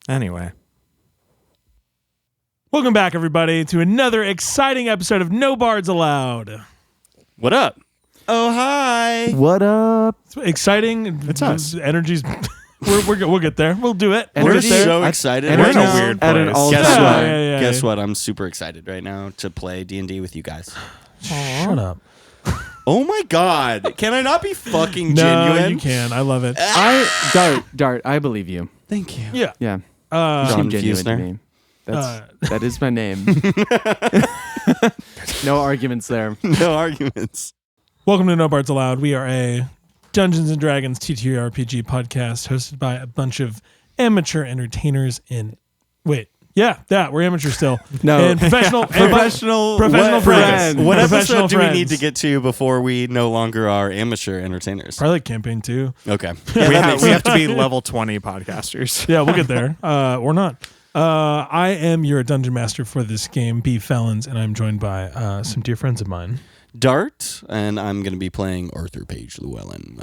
Anyway. Welcome back, everybody, to another exciting episode of No Bards Allowed. What up? Oh, hi. What up? It's exciting. It's us. Energies. We'll get there. We'll do it. We're Energy- so excited. We're in a right now. weird At an place. all Guess time what? high. Guess what? I'm super excited right now to play D&D with you guys. Shut up. Oh my God. Can I not be fucking No, genuine? you can. I love it. Dart, I believe you. Thank you. Yeah. Yeah. John Seem genuine to Fusner. me. That is my name. No arguments there. No arguments. Welcome to No Bards Allowed. We are a Dungeons and Dragons TTRPG podcast hosted by a bunch of amateur entertainers in... Wait. Yeah, we're amateur still. No. And professional friends. What Professional episode do we friends. need to get to before we no longer are amateur entertainers? Probably like campaign 2. Okay. We have to be level 20 podcasters. Yeah, we'll get there. Or not. I am your dungeon master for this game, B. Felons, and I'm joined by some dear friends of mine. Dart, and I'm going to be playing Arthur Page Llewellyn.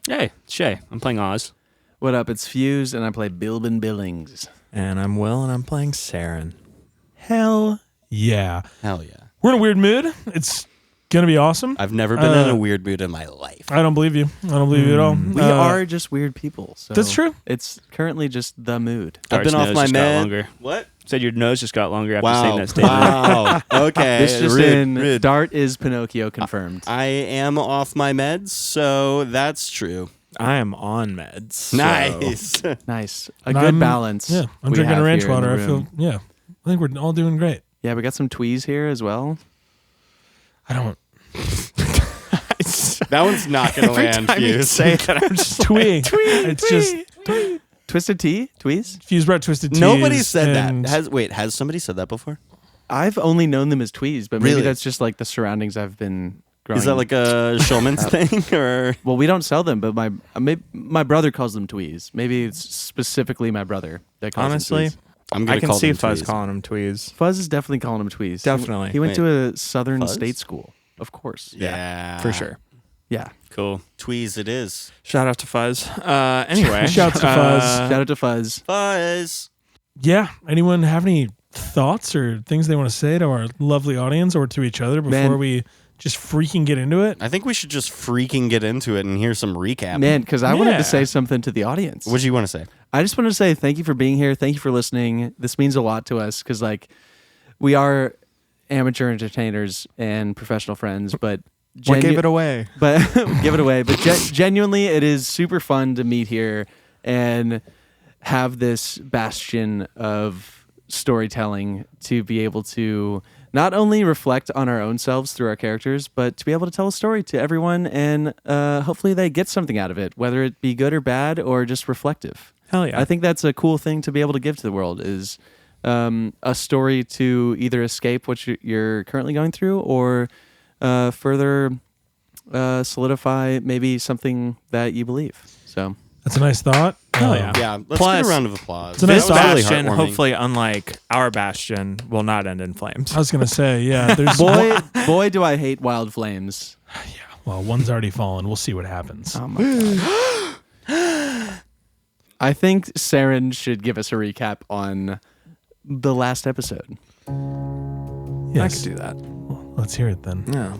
Hey, Shay. I'm playing Oz. What up? It's Fuse, and I play Bilbin Billings. And I'm Will, and I'm playing Saren. Hell yeah. Hell yeah. We're in a weird mood. It's going to be awesome. I've never been in a weird mood in my life. I don't believe you. I don't believe you at all. We are just weird people. So That's true. It's currently just the mood. I've been off my med. med. Longer. What? Said your nose just got longer after Wow. saying that statement. Wow. Okay. This just Rude, in. rude. Dart is Pinocchio confirmed. I am off my meds, so that's true. I am on meds. so- Nice. Nice. A And good I'm- balance. Yeah, I'm we drinking have a ranch here in the water. I feel, room. yeah. I think we're all doing great. Yeah, we got some tweez here as well. I don't. That one's not going to land, Time you Fuse. say that, I'm just Twee. It's just Twisted tea? Tweez? Fuse brought Twisted Teas. Nobody said and that. Has somebody said that before? I've only known them as tweez, but maybe Really? that's just like the surroundings I've been growing. Is that like a Schulman's thing? Or Well, we don't sell them, but my brother calls them tweez. Maybe it's specifically my brother that calls Honestly, them tweez. I'm going I to can call see them Fuzz tweez. calling them tweez. Fuzz is definitely calling them tweez. Definitely. He went Wait. to a southern Fuzz? state school, of course. Yeah. For sure. Yeah. Cool. Tweez it is. Shout out to Fuzz. Anyway. Shouts to Fuzz. Shout out to Fuzz. Fuzz. Yeah. Anyone have any thoughts or things they want to say to our lovely audience or to each other before Man. we just freaking get into it? I think we should just freaking get into it and hear some recap. Man, because I wanted Yeah. to say something to the audience. What do you want to say? I just wanted to say thank you for being here. Thank you for listening. This means a lot to us because, like, we are amateur entertainers and professional friends, but What gave it away? But give it away. But genuinely, it is super fun to meet here and have this bastion of storytelling to be able to not only reflect on our own selves through our characters, but to be able to tell a story to everyone and hopefully they get something out of it, whether it be good or bad or just reflective. Hell yeah. I think that's a cool thing to be able to give to the world is a story to either escape what you're currently going through or further solidify maybe something that you believe. So That's a nice thought. Hell yeah. Yeah, let's Plus, get a round of applause. it's a nice This thought. really bastion, heartwarming. hopefully unlike our bastion, will not end in flames. I was going to say, yeah. There's boy, do I hate wild flames. Well, one's already fallen. We'll see what happens. Oh my god. I think Saren should give us a recap on the last episode. I Yes. could do that. Well, let's hear it then. Yeah.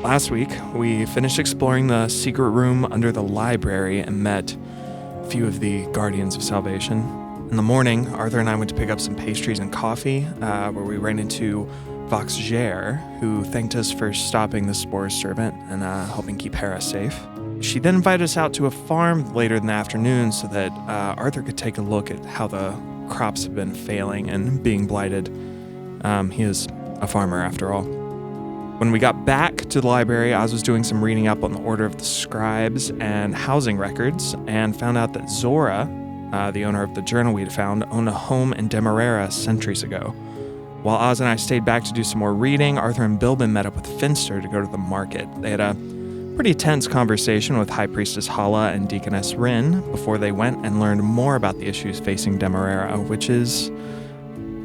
Last week, we finished exploring the secret room under the library and met a few of the Guardians of Salvation. In the morning, Arthur and I went to pick up some pastries and coffee, where we ran into Vox Gere, who thanked us for stopping the Spore's servant and helping keep Hera safe. She then invited us out to a farm later in the afternoon so that Arthur could take a look at how the crops have been failing and being blighted. He is a farmer, after all. When we got back to the library, Oz was doing some reading up on the Order of the Scribes and housing records and found out that Zora the owner of the journal we'd found, owned a home in Demerara centuries ago. While Oz and I stayed back to do some more reading, Arthur and Bilbin met up with Finster to go to the market. They had a pretty tense conversation with High Priestess Hala and Deaconess Rin before they went and learned more about the issues facing Demerara, which is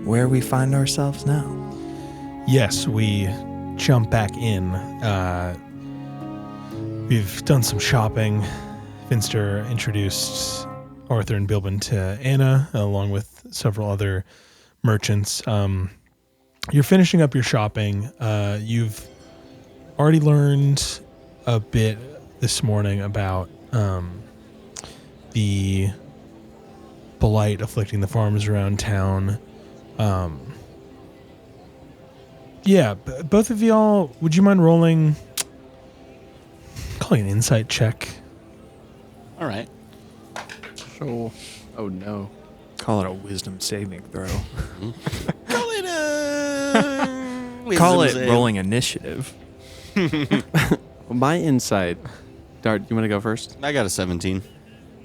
where we find ourselves now. Yes, we jump back in. We've done some shopping. Finster introduced Arthur and Bilbin to Anna, along with several other merchants. You're finishing up your shopping. You've already learned a bit this morning about the blight afflicting the farmers around town. Both of y'all, would you mind rolling an insight check? All right. So, oh no. Call it a wisdom saving throw. Call it Call it rolling initiative. My insight. Dart, you want to go first? I got a 17.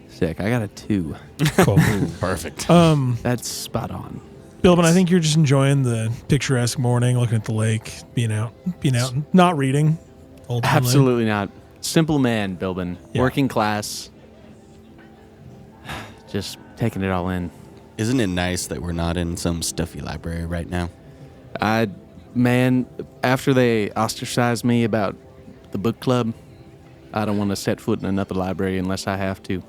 Sick. I got a 2. Cool. Perfect. That's spot on. Bilbin, I think you're just enjoying the picturesque morning, looking at the lake, being out, not reading. Ultimately. Absolutely not. Simple man, Bilbin. Yeah. Working class. Just taking it all in. Isn't it nice that we're not in some stuffy library right now? Man, after they ostracized me about the book club, I don't want to set foot in another library unless I have to.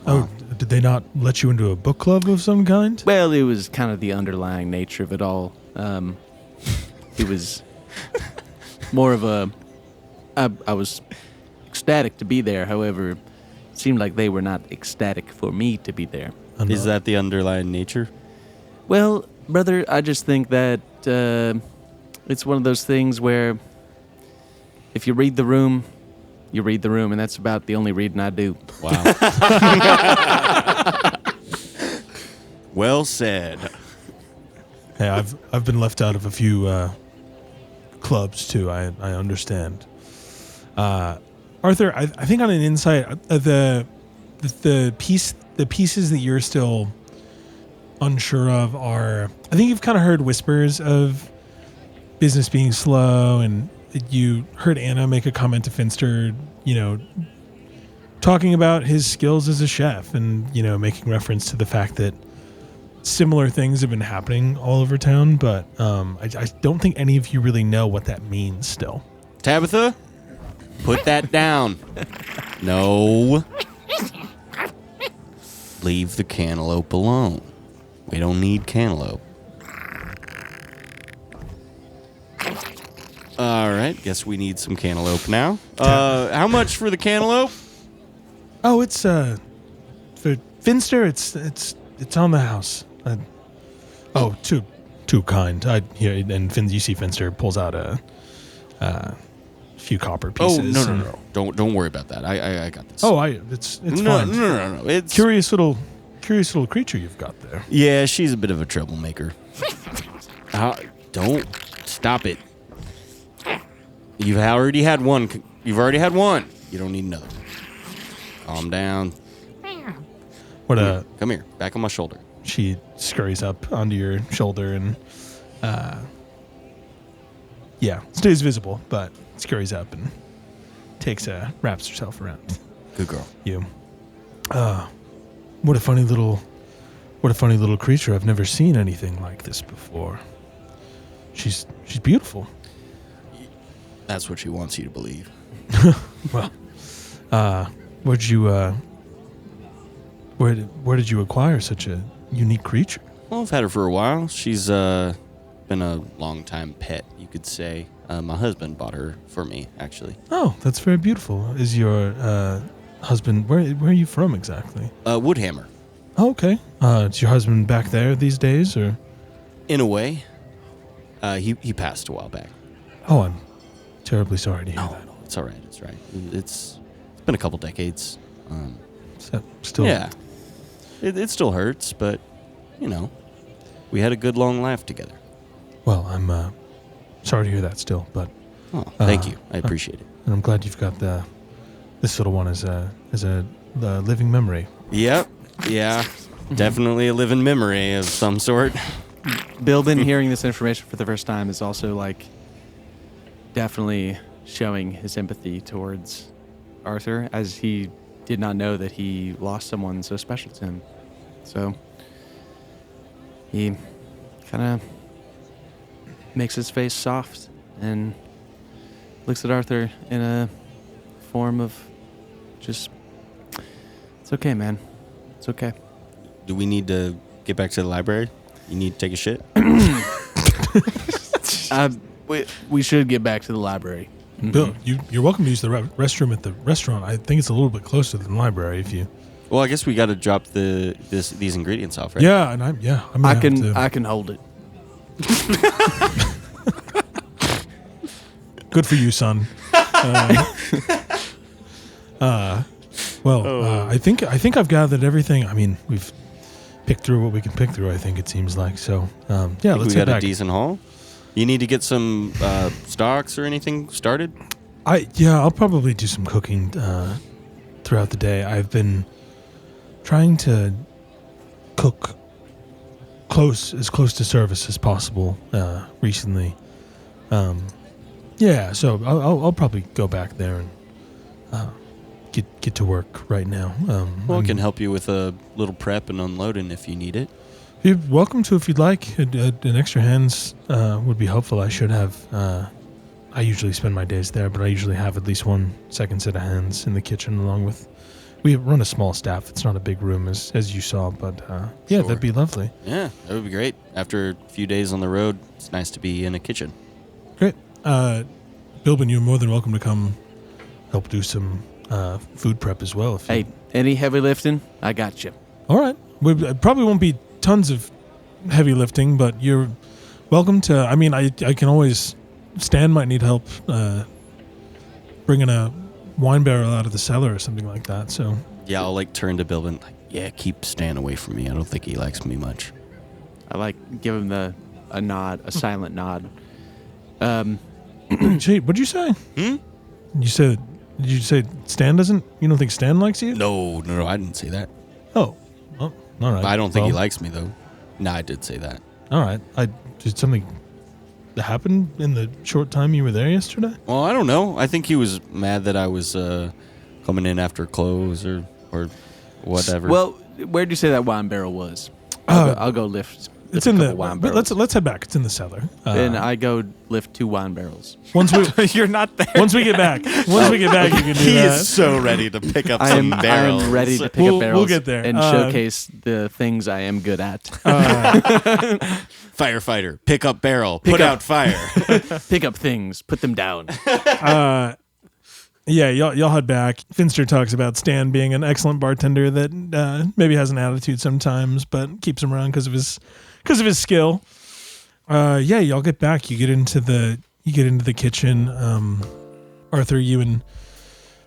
Oh, did they not let you into a book club of some kind? Well, it was kind of the underlying nature of it all. It was more of a... I was ecstatic to be there. However, it seemed like they were not ecstatic for me to be there. Is that the underlying nature? Well, brother, I just think that it's one of those things where if you read the room, you read the room, and that's about the only reading I do. Wow. Well said. Hey, I've been left out of a few clubs too. I understand. Arthur, I think on an insight, the pieces that you're still unsure of are, I think you've kind of heard whispers of business being slow, and you heard Anna make a comment to Finster, talking about his skills as a chef and, making reference to the fact that similar things have been happening all over town, but I don't think any of you really know what that means still. Tabitha, put that down. No. Leave the cantaloupe alone. We don't need cantaloupe. All right, guess we need some cantaloupe now. How much for the cantaloupe? Oh, it's for Finster. It's on the house. Too kind. And you see Finster pulls out a few copper pieces. Oh no. Don't worry about that. I got this. It's fine. No. It's Curious little creature you've got there. Yeah, she's a bit of a troublemaker. Don't stop it. You've already had one. You don't need another. Calm down. Come here. Back on my shoulder. She scurries up onto your shoulder and stays visible, but scurries up and wraps herself around Good girl. you. What a funny little creature. I've never seen anything like this before. She's beautiful. That's what she wants you to believe. Well, where did you acquire such a unique creature? Well, I've had her for a while. She's been a long-time pet, you could say. My husband bought her for me, actually. Oh, that's very beautiful. Is your husband, where are you from exactly? Woodhammer. Oh, okay. Is your husband back there these days, or? In a way. He passed a while back. Oh, I'm terribly sorry to hear that. No, it's all right. It's right. It's been a couple decades. Still, Yeah. It still hurts, but, we had a good long life together. Well, I'm sorry to hear that still, but Oh, thank you. I appreciate it. and I'm glad you've got this little one as a living memory. Yep. Yeah, definitely a living memory of some sort. Bilbin hearing this information for the first time is also like definitely showing his empathy towards Arthur, as he did not know that he lost someone so special to him. So he kind of makes his face soft and looks at Arthur in a form of just, it's okay, man. It's okay. Do we need to get back to the library? You need to take a shit? We should get back to the library. Bill, you're welcome to use the restroom at the restaurant. I think it's a little bit closer than the library if you... Well, I guess we got to drop these ingredients off, right? Yeah, and I can hold it. Good for you, son. I think I've gathered everything. I mean, we've picked through what we can pick through. I think it seems like so. Let's we get got back. a decent haul. You need to get some stocks or anything started. I'll probably do some cooking throughout the day. I've been trying to cook as close to service as possible recently. So I'll probably go back there and get to work right now. I can help you with a little prep and unloading if you need it. You're welcome to if you'd like. An extra hands would be helpful. I should have. I usually spend my days there, but I usually have at least one second set of hands in the kitchen along with. We run a small staff. It's not a big room as you saw, but Sure. that'd be lovely. Yeah, that would be great. After a few days on the road, it's nice to be in a kitchen. Great. Bilbin, you're more than welcome to come help do some food prep as well. Hey, any heavy lifting? I got you. All right. It probably won't be tons of heavy lifting, but you're welcome to. I mean, I can always. Stan might need help bringing a wine barrel out of the cellar or something like that. So Yeah, I'll turn to Bilbin. Keep Stan away from me. I don't think he likes me much. I give him a nod, a silent nod. Gee, what'd you say? Did you say Stan doesn't? You don't think Stan likes you? No, I didn't say that. Oh, all right. I don't think he likes me though. No, I did say that. All right. Did something that happened in the short time you were there yesterday? Well, I don't know. I think he was mad that I was coming in after clothes or whatever. Well, where'd you say that wine barrel was? I'll go lift. It's in the wine but barrels. let's head back. It's in the cellar. And I go lift 2 wine barrels. Once we You're not there. once we get back, you can do he that. is so ready to pick up I some am barrels. ready to pick We'll up barrels we'll get there. and showcase the things I am good at. Firefighter, pick up barrel, put out fire. Pick up things, put them down. Y'all head back. Finster talks about Stan being an excellent bartender that maybe has an attitude sometimes, but keeps him around because of his skill. Y'all get back. You get into the kitchen. Arthur, you and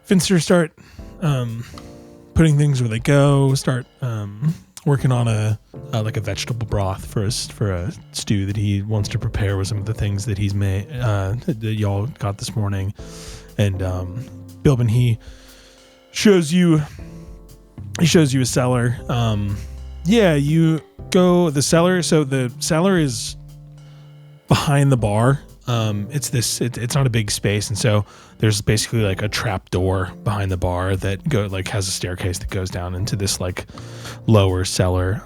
Finster start putting things where they go. Start working on a vegetable broth for a stew that he wants to prepare with some of the things that he's made that y'all got this morning. And Bilbin, he shows you a cellar. You go the cellar. So the cellar is behind the bar. It's not a big space, and so there's basically a trap door behind the bar that has a staircase that goes down into this lower cellar.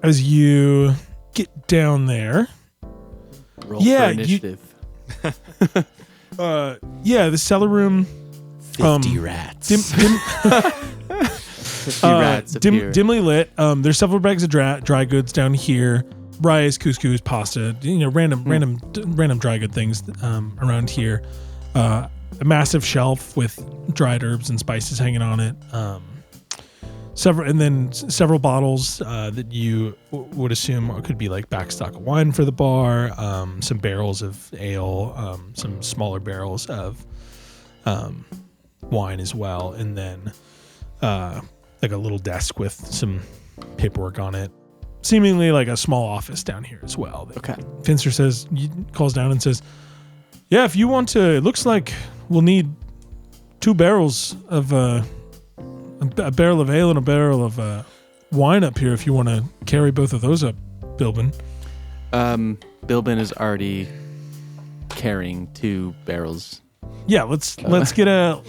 As you get down there, Roll for initiative. the cellar room. 50 rats. 50 rats appear. Dimly lit. There's several bags of dry goods down here. Rice, couscous, pasta. Random dry good things around here. A massive shelf with dried herbs and spices hanging on it. Several bottles that you would assume could be backstock of wine for the bar. Some barrels of ale. Some smaller barrels of wine as well, and then a little desk with some paperwork on it. Seemingly a small office down here as well. Okay. Finster calls down and says, "Yeah, if you want to, it looks like we'll need 2 barrels of a barrel of ale and a barrel of wine up here if you want to carry both of those up, Bilbin. Bilbin is already carrying 2 barrels. Yeah, let's get a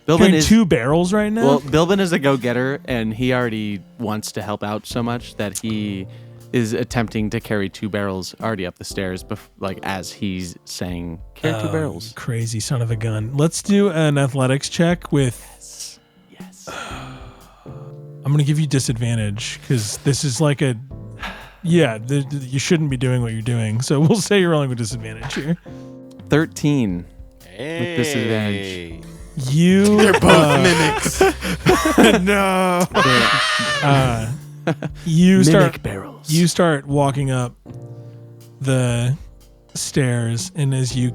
Bilbin carrying is 2 barrels right now. Well, Bilbin is a go-getter, and he already wants to help out so much that he is attempting to carry 2 barrels already up the stairs, as he's saying, carry 2 barrels. Crazy son of a gun. Let's do an athletics check with. Yes. I'm going to give you disadvantage because this is like a. Yeah, you shouldn't be doing what you're doing. So we'll say you're rolling with disadvantage here. 13 Hey. with disadvantage. They're both mimics. No. You Mimic barrels. You start walking up the stairs, and as your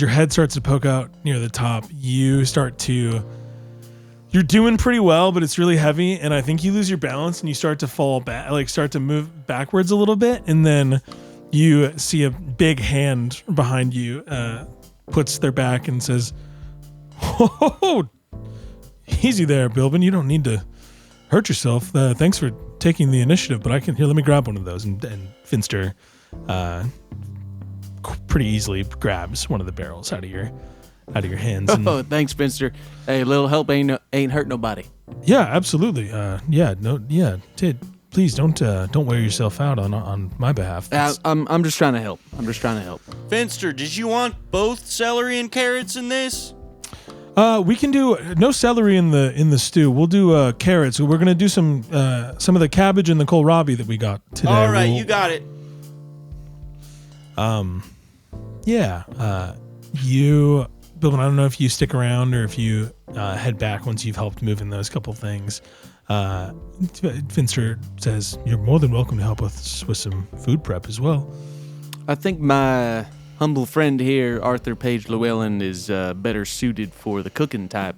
head starts to poke out near the top, you're doing pretty well, but it's really heavy, and I think you lose your balance and you start to fall back, start to move backwards a little bit, and then you see a big hand behind you puts their back and says, "Oh, easy there, Bilbin. You don't need to hurt yourself. Thanks for taking the initiative, but let me grab one of those." And Finster pretty easily grabs one of the barrels out of your hands. And, Thanks, Finster. Hey, a little help ain't hurt nobody. yeah, absolutely. Please don't wear yourself out on my behalf. I'm just trying to help. Finster, did you want both celery and carrots in this? We can do no celery in the stew. We'll do carrots. We're gonna do some of the cabbage and the kohlrabi that we got today. All right, you got it. You, Bill, I don't know if you stick around or if you head back once you've helped move in those couple things. Finster says you're more than welcome to help us with some food prep as well. I think my humble friend here, Arthur Page Llewellyn, is better suited for the cooking type.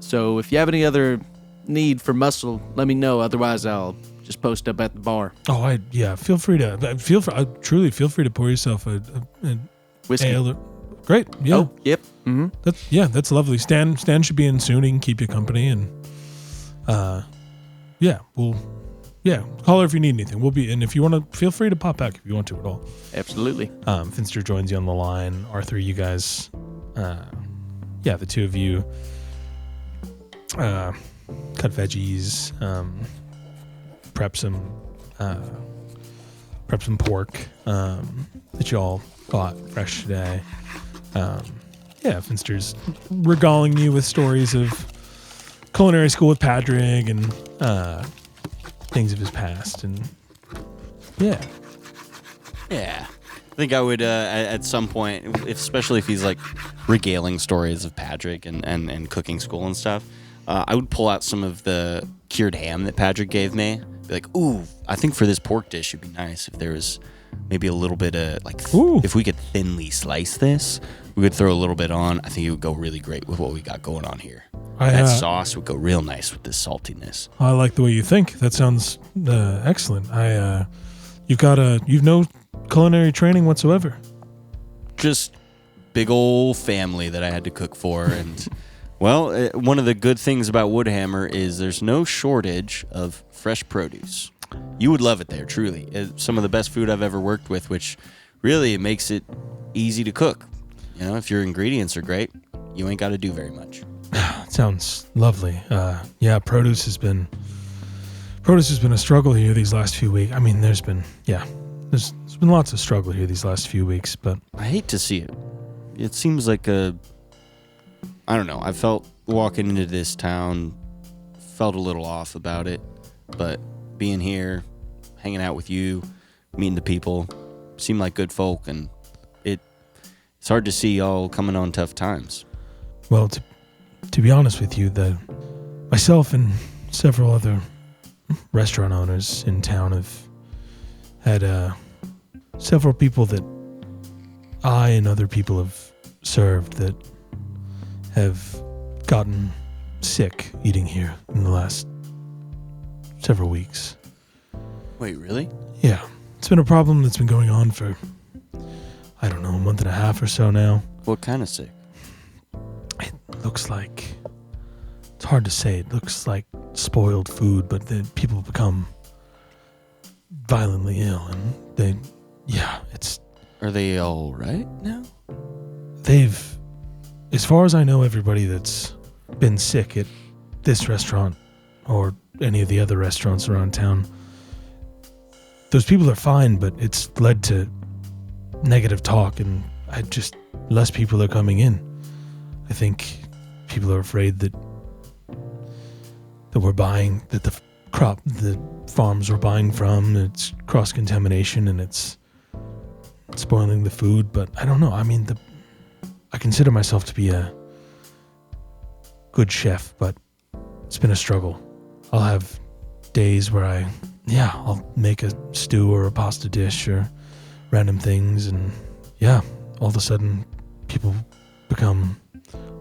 So if you have any other need for muscle, let me know. Otherwise, I'll just post up at the bar. Oh, feel free to feel free to pour yourself a Whiskey. ale. Great. Yeah. Oh, yep. Mm-hmm. That's lovely. Stan should be in soon. He can keep you company, and call her if you need anything. We'll be, and if you want to, feel free to pop back if you want to at all. Absolutely. Finster joins you on the line. Arthur, you guys, the two of you cut veggies, prep some pork that you all got fresh today. Finster's regaling you with stories of culinary school with Patrick and things of his past, and I think I would at some point, especially if he's like regaling stories of Patrick and cooking school and stuff, I would pull out some of the cured ham that Patrick gave me. Be like, ooh, I think for this pork dish it'd be nice if there was maybe a little bit of if we could thinly slice this, we could throw a little bit on. I think it would go really great with what we got going on here. That sauce would go real nice with this saltiness. I like the way you think. That sounds excellent. You've no culinary training whatsoever. Just big old family that I had to cook for, and well, one of the good things about Woodhammer is there's no shortage of fresh produce. You would love it there, truly. It's some of the best food I've ever worked with, which really makes it easy to cook. You know, if your ingredients are great, you ain't got to do very much. Sounds lovely. Produce has been a struggle here these last few weeks. I mean, there's been lots of struggle here these last few weeks, but I hate to see it. It seems like I don't know. I felt walking into this town, felt a little off about it, but being here, hanging out with you, meeting the people, seem like good folk, and it's hard to see y'all coming on tough times. Well, to be honest with you, myself and several other restaurant owners in town have had several people that I and other people have served that have gotten sick eating here in the last several weeks. Wait, really? Yeah. It's been a problem that's been going on for, I don't know, a month and a half or so now. What kind of sick? looks like, it's hard to say, it looks like spoiled food, but then people become violently ill, and Are they all right now? as far as I know, everybody that's been sick at this restaurant or any of the other restaurants around town, those people are fine, but it's led to negative talk, and less people are coming in. I think people are afraid that we're buying, that the farms we're buying from, it's cross-contamination and it's spoiling the food, but I don't know. I mean, I consider myself to be a good chef, but it's been a struggle. I'll have days where I'll make a stew or a pasta dish or random things, and all of a sudden people become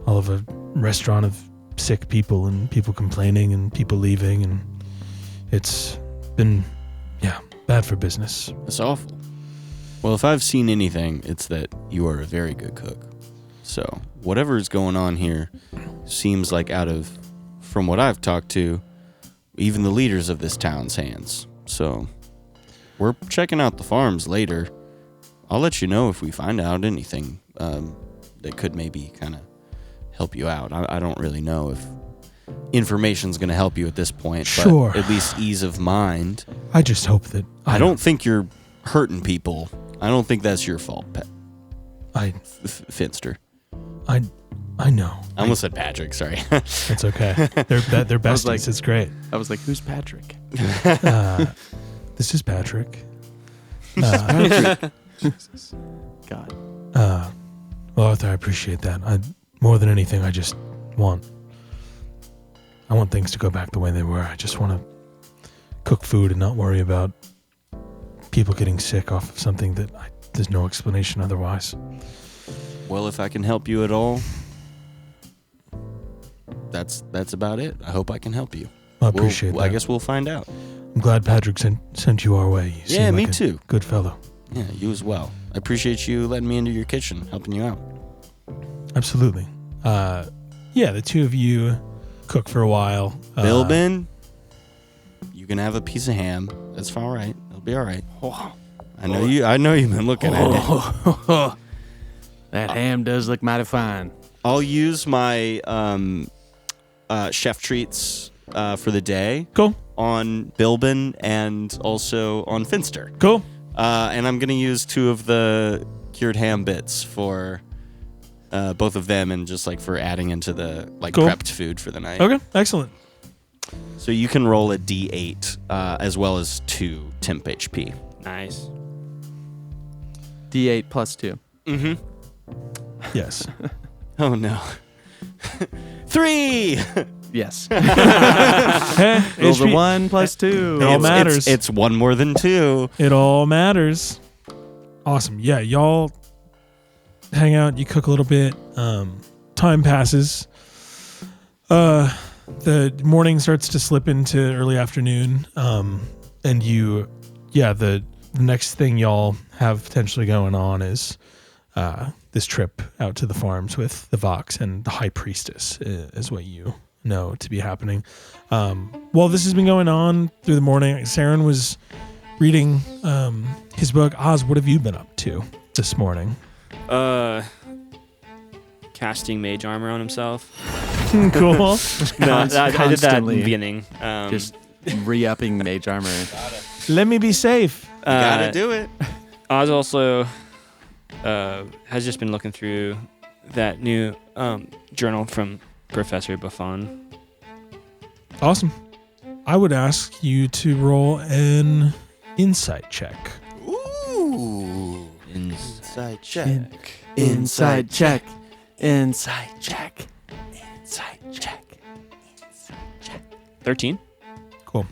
all of a restaurant of sick people and people complaining and people leaving, and it's been bad for business. That's awful. Well, if I've seen anything, it's that you are a very good cook. So whatever is going on here seems like from what I've talked to, even the leaders of this town's hands. So we're checking out the farms later. I'll let you know if we find out anything that could maybe kind of help you out. I don't really know if information's going to help you at this point, Sure. But at least ease of mind. I just hope that I don't think you're hurting people. I don't think that's your fault, Finster. I know. I almost said Patrick, sorry. It's okay. They're besties. like- It's great. I was like, who's Patrick? This is Patrick. God. Well, Arthur, I appreciate that. More than anything, I want things to go back the way they were. I just want to cook food and not worry about people getting sick off of something that there's no explanation otherwise. Well, if I can help you at all, that's about it. I hope I can help you. I appreciate that. I guess we'll find out. I'm glad Patrick sent you our way. You seem like me a too. Good fellow. Yeah, you as well. I appreciate you letting me into your kitchen, helping you out. Absolutely. The two of you cook for a while. Bilbin, you can have a piece of ham. That's all right. It'll be all right. I know you've been looking at it. That ham does look mighty fine. I'll use my chef treats for the day. Cool. On Bilbin and also on Finster. Cool. And I'm going to use 2 of the cured ham bits for both of them, and just like for adding into the Cool. prepped food for the night. Okay. Excellent. So you can roll a D8 as well as 2 temp HP. Nice. D8 plus 2. Mm-hmm. Yes. Oh no. 3. Yes. Hey, Roll the HP 1 plus 2. It all matters. It's 1 more than 2. It all matters. Awesome. Yeah, y'all hang out, you cook a little bit. Time passes. The morning starts to slip into early afternoon. And the next thing y'all have potentially going on is this trip out to the farms with the Vox and the High Priestess is what you know to be happening. While this has been going on through the morning, Saren was reading his book. Oz, what have you been up to this morning? Casting mage armor on himself. Cool. No, I did that in Constantly. the beginning. Just re-upping mage armor. Let me be safe. Gotta do it. Oz also has just been looking through that new journal from Professor Buffon. Awesome. I would ask you to roll an insight check. Ooh. Inside check. Inside check. Inside check. Inside check. 13. Cool.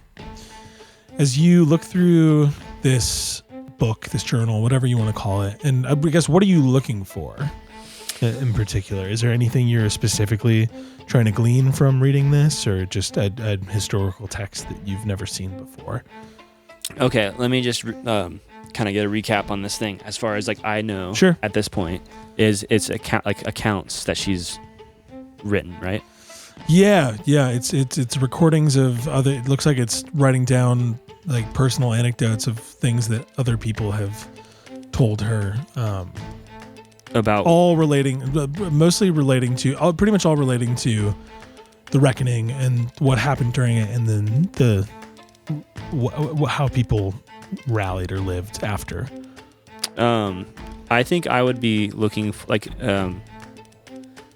As you look through this book, this journal, whatever you want to call it, and I guess what are you looking for in particular? Is there anything you're specifically trying to glean from reading this, or just a historical text that you've never seen before? Okay, let me just kind of get a recap on this thing. As far as I know, Sure. at this point, is it's accounts that she's written, right? Yeah. It's recordings of other. It looks like it's writing down like personal anecdotes of things that other people have told her. About All relating, mostly relating to, pretty much all relating to the reckoning and what happened during it, and then how people rallied or lived after. I think I would be looking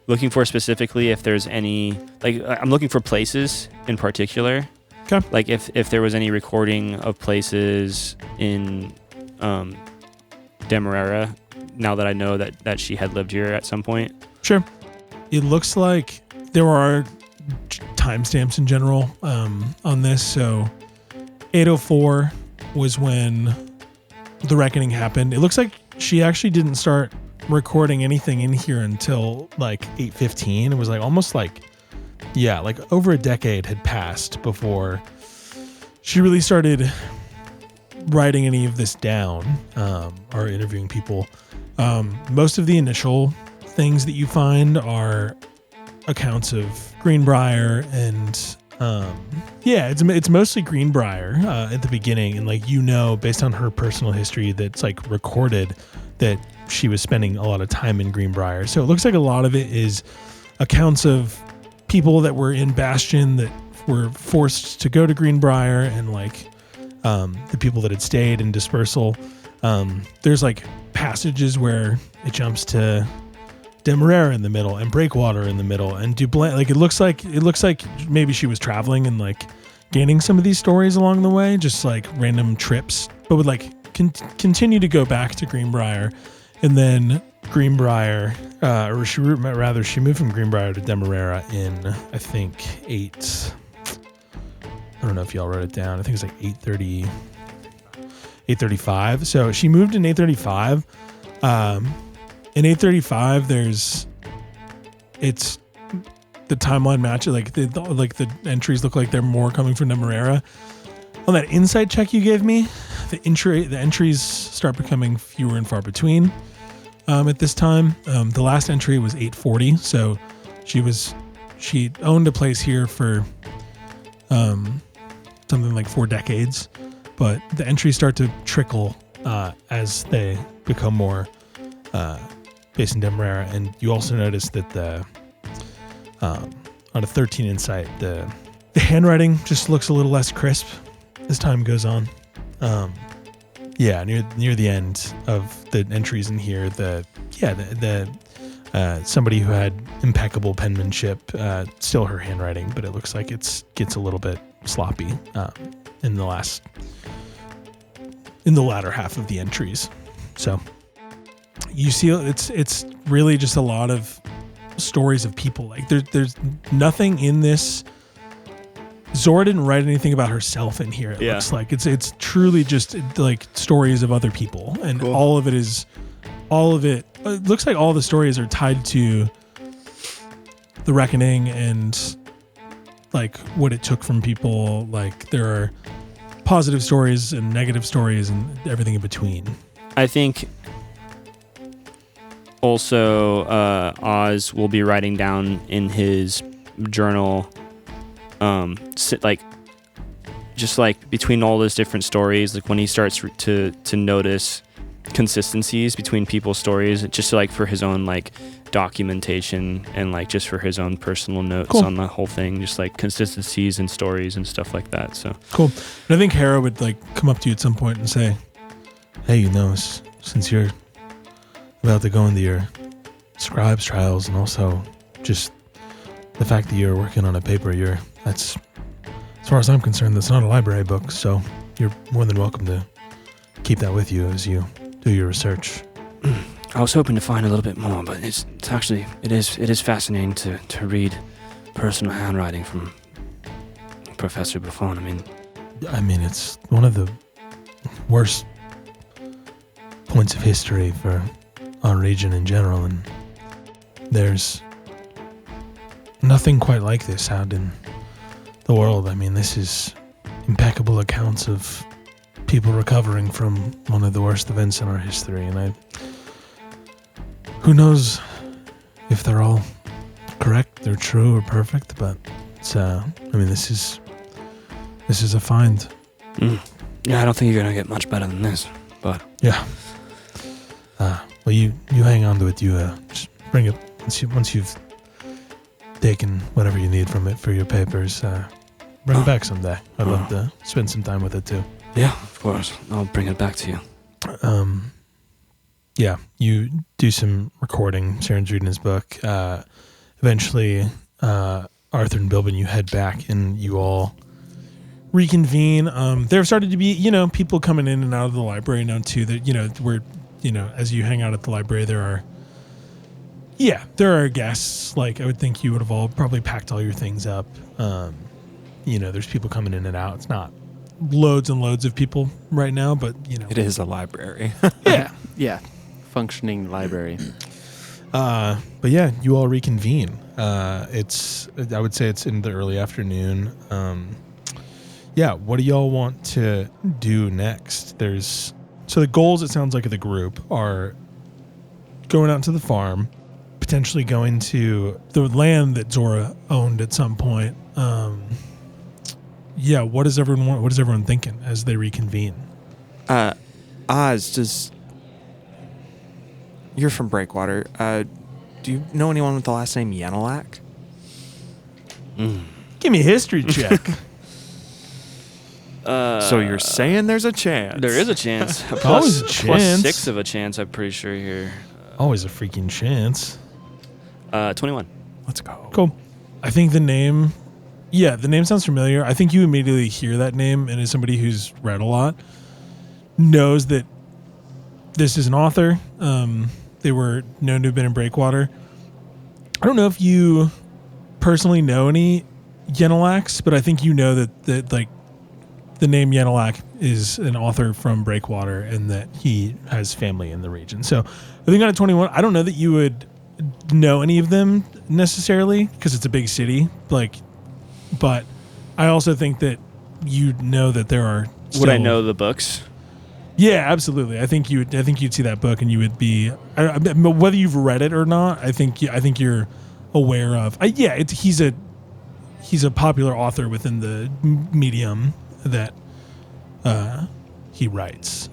looking for specifically if there's any, like, I'm looking for places in particular. Okay. Like if there was any recording of places in Demerara, now that I know that she had lived here at some point. Sure. It looks like there are timestamps in general on this. So 804 was when the reckoning happened. It looks like she actually didn't start recording anything in here until like 815. It was like almost like, yeah, like over a decade had passed before she really started writing any of this down or interviewing people. Most of the initial things that you find are accounts of Greenbrier and it's mostly Greenbrier at the beginning, and like, you know, based on her personal history that's like recorded, that she was spending a lot of time in Greenbrier. So it looks like a lot of it is accounts of people that were in Bastion that were forced to go to Greenbrier, and like the people that had stayed in Dispersal. There's like passages where it jumps to Demerara in the middle and Breakwater in the middle and Dublin. Like it looks like maybe she was traveling and like gaining some of these stories along the way, just like random trips, but would like continue to go back to Greenbrier, and then Greenbrier, she moved from Greenbrier to Demerara in, I think, I don't know if y'all wrote it down. I think it's like 835. So she moved in 835. In 835, it's the timeline match. Like the entries look like they're more coming from Demerara. On that insight check you gave me, the entries start becoming fewer and far between. At this time, the last entry was 840. So she owned a place here for something like 4 decades, but the entries start to trickle as they become more based in Demerara. And you also notice that on a 13 insight, the handwriting just looks a little less crisp as time goes on. Near the end of the entries in here, somebody who had impeccable penmanship, still her handwriting, but it looks like it gets a little bit sloppy in the latter half of the entries. So you see, it's really just a lot of stories of people. Like there's nothing in this. Zora didn't write anything about herself in here. It looks like it's truly just like stories of other people, and cool. all of it. It looks like all the stories are tied to the reckoning and like what it took from people. Like there are positive stories and negative stories and everything in between. I think also Oz will be writing down in his journal, just like between all those different stories, like when he starts to notice consistencies between people's stories, just like for his own like documentation and like just for his own personal notes on the whole thing, just like consistencies and stories and stuff like that. So cool. And I think Hera would like come up to you at some point and say, "Hey, since you're about to go into your scribes trials, and also just the fact that you're working on a paper, that's, as far as I'm concerned, that's not a library book, so you're more than welcome to keep that with you as you do your research." I was hoping to find a little bit more, but it's actually, it is fascinating to read personal handwriting from Professor Buffon. I mean, it's one of the worst points of history for our region in general, and there's nothing quite like this out in the world. I mean, this is impeccable accounts of people recovering from one of the worst events in our history, and who knows if they're all correct, they're true or perfect, but it's this is a find. Yeah, I don't think you're gonna get much better than this. But Yeah. Well, you hang on to it. You just bring it once you've taken whatever you need from it for your papers. Bring it back someday. I'd love to spend some time with it too. yeah, of course, I'll bring it back to you. Yeah, you do some recording. Saren's reading his book. Eventually, Arthur and Bilbin, you head back and you all reconvene. There have started to be, people coming in and out of the library now too. That as you hang out at the library, there are guests. Like I would think you would have all probably packed all your things up. There's people coming in and out. It's not loads and loads of people right now, but It is a library. Yeah. Functioning library. But yeah, you all reconvene. I would say it's in the early afternoon. What do y'all want to do next? So the goals, it sounds like, of the group are going out to the farm, potentially going to the land that Zora owned at some point. What does everyone want? What is everyone thinking as they reconvene? Oz, you're from Breakwater. Do you know anyone with the last name Yenilak? Give me a history check. So you're saying there's a chance? There is a chance. Always a Plus chance. 6 of a chance, I'm pretty sure here. Always a freaking chance. 21. Let's go. Cool. I think the name sounds familiar. I think you immediately hear that name, and as somebody who's read a lot, knows that this is an author. They were known to have been in Breakwater. I don't know if you personally know any Yenilaks, but I think you know that the name Yenilak is an author from Breakwater and that he has family in the region. So I think on a 21, I don't know that you would know any of them necessarily because it's a big city. But I also think that you know that there are. Would I know the books? Yeah, absolutely. I think you'd see that book and you would be. Whether you've read it or not, I think you're aware of. He's a popular author within the medium that he writes.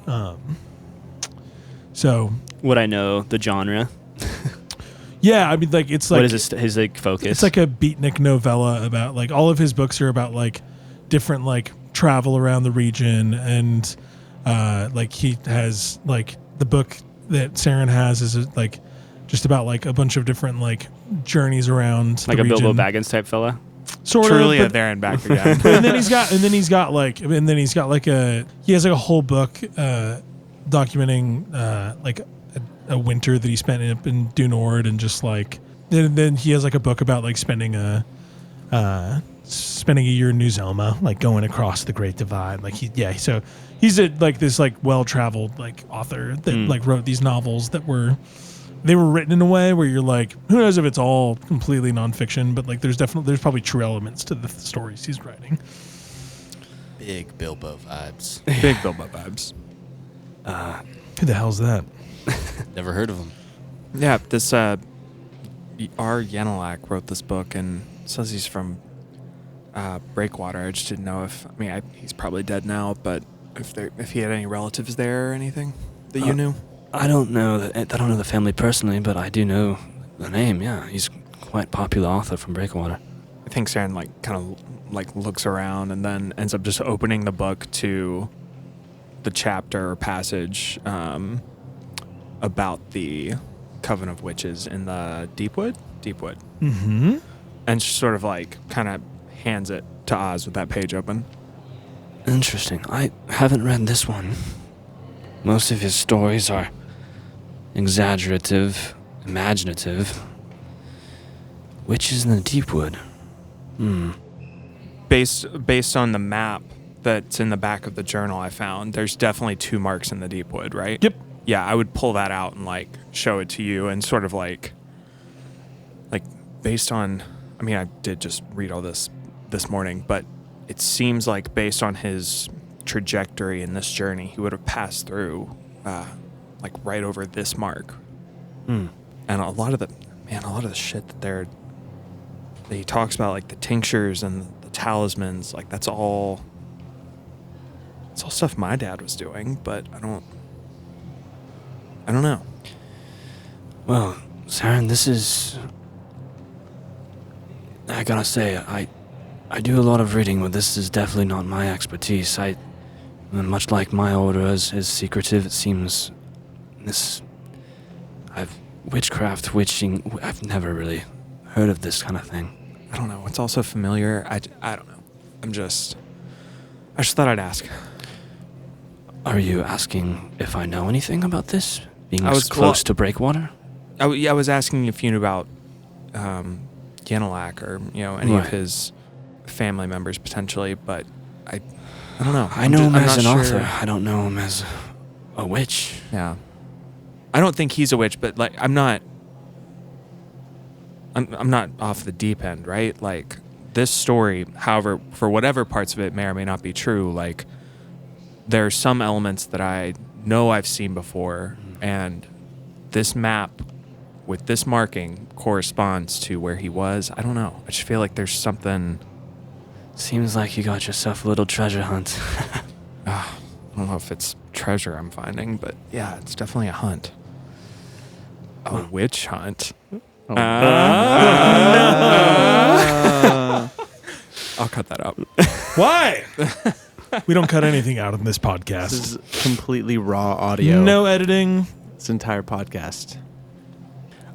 So Would I know the genre? yeah, it's like What is his focus? it's like a beatnik novella about all of his books are about different travel around the region and he has the book that Saren has is just about a bunch of different journeys around the like a region. Bilbo Baggins type fella? Sort Truly of, a there and back again. and then he's got a whole book documenting a winter that he spent in Dunord and then he has a book about spending a year in New Zelma, going across the Great Divide. So he's this well-traveled author that wrote these novels that were written in a way where you're who knows if it's all completely nonfiction, but there's probably true elements to the stories he's writing. Big Bilbo vibes. Big Bilbo vibes. Who the hell's that? Never heard of him. Yeah, this R. Yenilak wrote this book and says he's from Breakwater. I just didn't know he's probably dead now, but if he had any relatives there or anything that you knew. I don't know the family personally, but I do know the name. Yeah, he's quite popular author from Breakwater. I think Saren kind of looks around and then ends up just opening the book to the chapter or passage about the Coven of Witches in the Deepwood. Mm-hmm. And just sort of kind of hands it to Oz with that page open. Interesting. I haven't read this one. Most of his stories are exaggerative, imaginative. Witches in the Deepwood. Based on the map that's in the back of the journal I found, there's definitely 2 marks in the Deepwood, right? Yep. Yeah, I would pull that out and show it to you and sort of based on, I did just read all this morning, but it seems based on his trajectory in this journey, he would have passed through right over this mark. And a lot of the shit that they're he talks about like the tinctures and the talismans. Like that's all stuff my dad was doing, but I don't know. Well, Saren, this is... I gotta say, I do a lot of reading, but this is definitely not my expertise. Much like my order is secretive, it seems witchcraft, witching, I've never really heard of this kind of thing. I don't know. It's also familiar. I don't know. I just thought I'd ask. Are you asking if I know anything about this? Being I as was close to breakwater? I was asking if you knew about Yanalak or any of his family members potentially, but I don't know. I know him as an not author. sure. I don't know him as a witch. Yeah, I don't think he's a witch, but like I'm not off the deep end, right? Like this story, however, for whatever parts of it may or may not be true, like there are some elements that I know I've seen before, and this map with this marking corresponds to where he was. I don't know. I just feel like there's something. Seems like you got yourself a little treasure hunt. I don't know if it's treasure I'm finding, but yeah, it's definitely a hunt. A witch hunt. Oh. I'll cut that out. Why? We don't cut anything out of this podcast. This is completely raw audio. No editing. This entire podcast.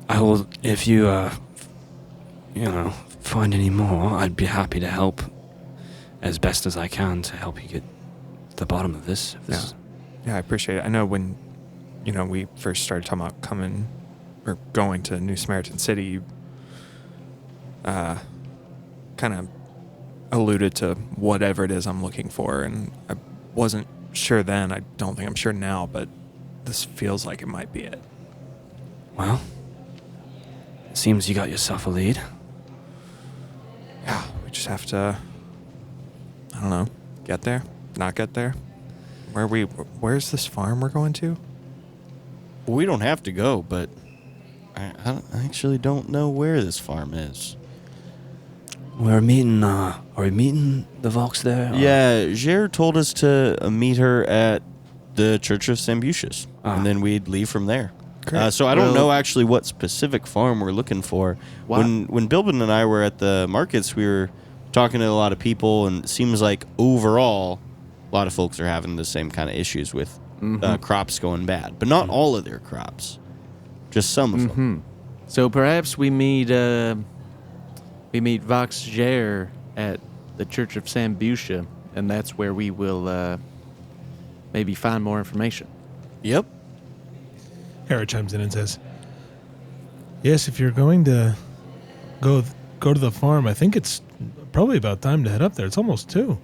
I will, if you, find any more, I'd be happy to help as best as I can to help you get to the bottom of this. Yeah, I appreciate it. I know when, we first started talking about coming or going to New Samaritan City, you kind of alluded to whatever it is I'm looking for, and I wasn't sure then. I don't think I'm sure now, but this feels like it might be it. Well, it seems you got yourself a lead. Yeah, we just have to, I don't know, get there, not get there. Where's this farm we're going to? Well, we don't have to go, but I actually don't know where this farm is. We're meeting, are we meeting the Vox there? or- Yeah, Jer told us to meet her at the Church of Sambucius, and then we'd leave from there. Great. So I don't Well- know actually what specific farm we're looking for. Wow. When Bilbin and I were at the markets, we were talking to a lot of people, and it seems like overall, a lot of folks are having the same kind of issues with crops going bad, but not all of their crops, just some of them. So perhaps we meet Vox Jer at the Church of Sambucia, and that's where we will maybe find more information. Yep. Hera chimes in and says, "Yes, if you're going to go to the farm, I think it's probably about time to head up there. It's almost 2.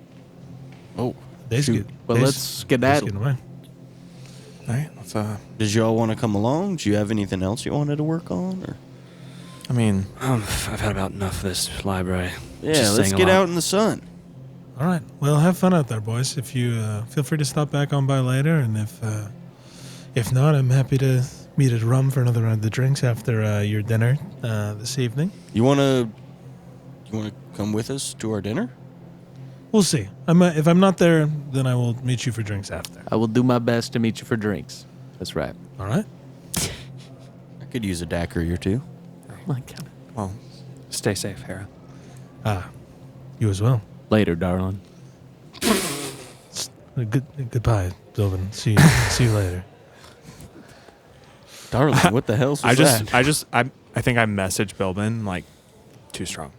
Oh, Days shoot. get- Well, days- let's get days that. getting away. All right, let's, Did y'all want to come along? Do you have anything else you wanted to work on? Or? I mean, I've had about enough of this library. Yeah, Just let's staying get alive. out in the sun. All right. Well, have fun out there, boys. If you feel free to stop back on by later, and if not, I'm happy to meet at Rum for another round of the drinks after your dinner this evening. You wanna come with us to our dinner? We'll see. If I'm not there, then I will meet you for drinks after. I will do my best to meet you for drinks. That's right. All right. I could use a daiquiri or two. Oh my God. well, stay safe, Hera. You as well. Later, darling. Goodbye, Bilvin. See you later. Darling, what the hell's I that? think I messaged Bilbin like too strong.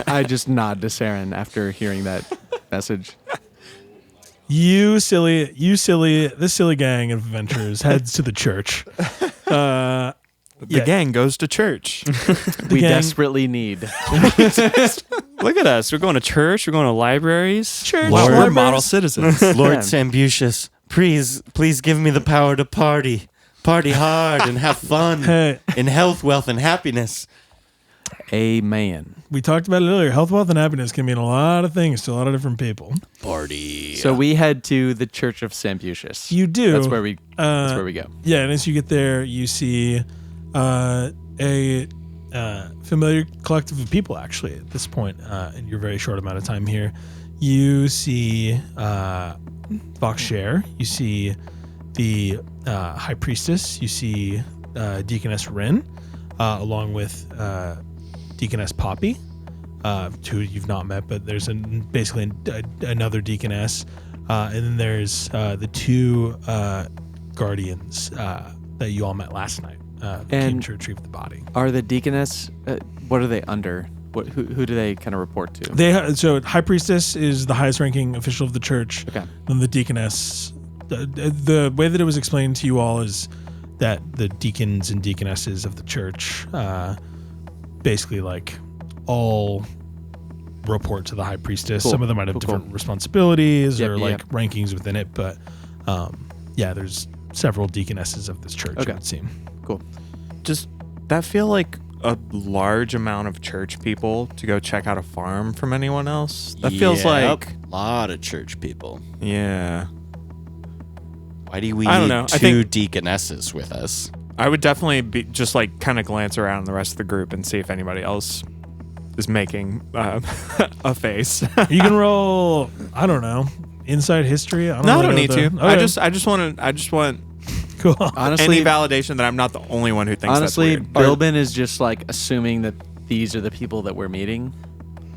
I just nod to Saren after hearing that message. This silly gang of adventurers heads to the church. The gang goes to church. We gang- desperately need. Look at us. We're going to church. We're going to libraries. Church Wow, we're members. model citizens. Lord Sambucius, please give me the power to party hard and have fun Hey, in health, wealth, and happiness. Amen. we talked about it earlier. Health, wealth, and happiness can mean a lot of things to a lot of different people. Party. So we head to the Church of Sambucius. You do. That's where we go. Yeah, and as you get there, you see a familiar collective of people, actually, at this point in your very short amount of time here. You see Voxshare, you see the High Priestess, you see Deaconess Rin, along with Deaconess Poppy, who you've not met, but there's basically another Deaconess, and then there's the two Guardians that you all met last night. Came to retrieve the body. Are the Deaconess, what are they under? Who do they kind of report to? So High Priestess is the highest ranking official of the church. Okay. Then the Deaconess, the way that it was explained to you all is that the deacons and deaconesses of the church basically like all report to the High Priestess. Cool. Some of them might have Cool, different responsibilities or Yep. rankings within it, but there's several deaconesses of this church, Okay. it would seem. Cool. Does that feel like a large amount of church people to go check out a farm from anyone else? That feels like a lot of church people. Yeah. Why do we I don't need know. I two think- deaconesses with us? I would definitely be just like kind of glance around the rest of the group and see if anybody else is making a face. You can roll, I don't know, inside history. I No, I really don't know need to. Okay. I just want Cool. Honestly, any validation that I'm not the only one who thinks honestly, that's weird. Bilbin is just like assuming that these are the people that we're meeting.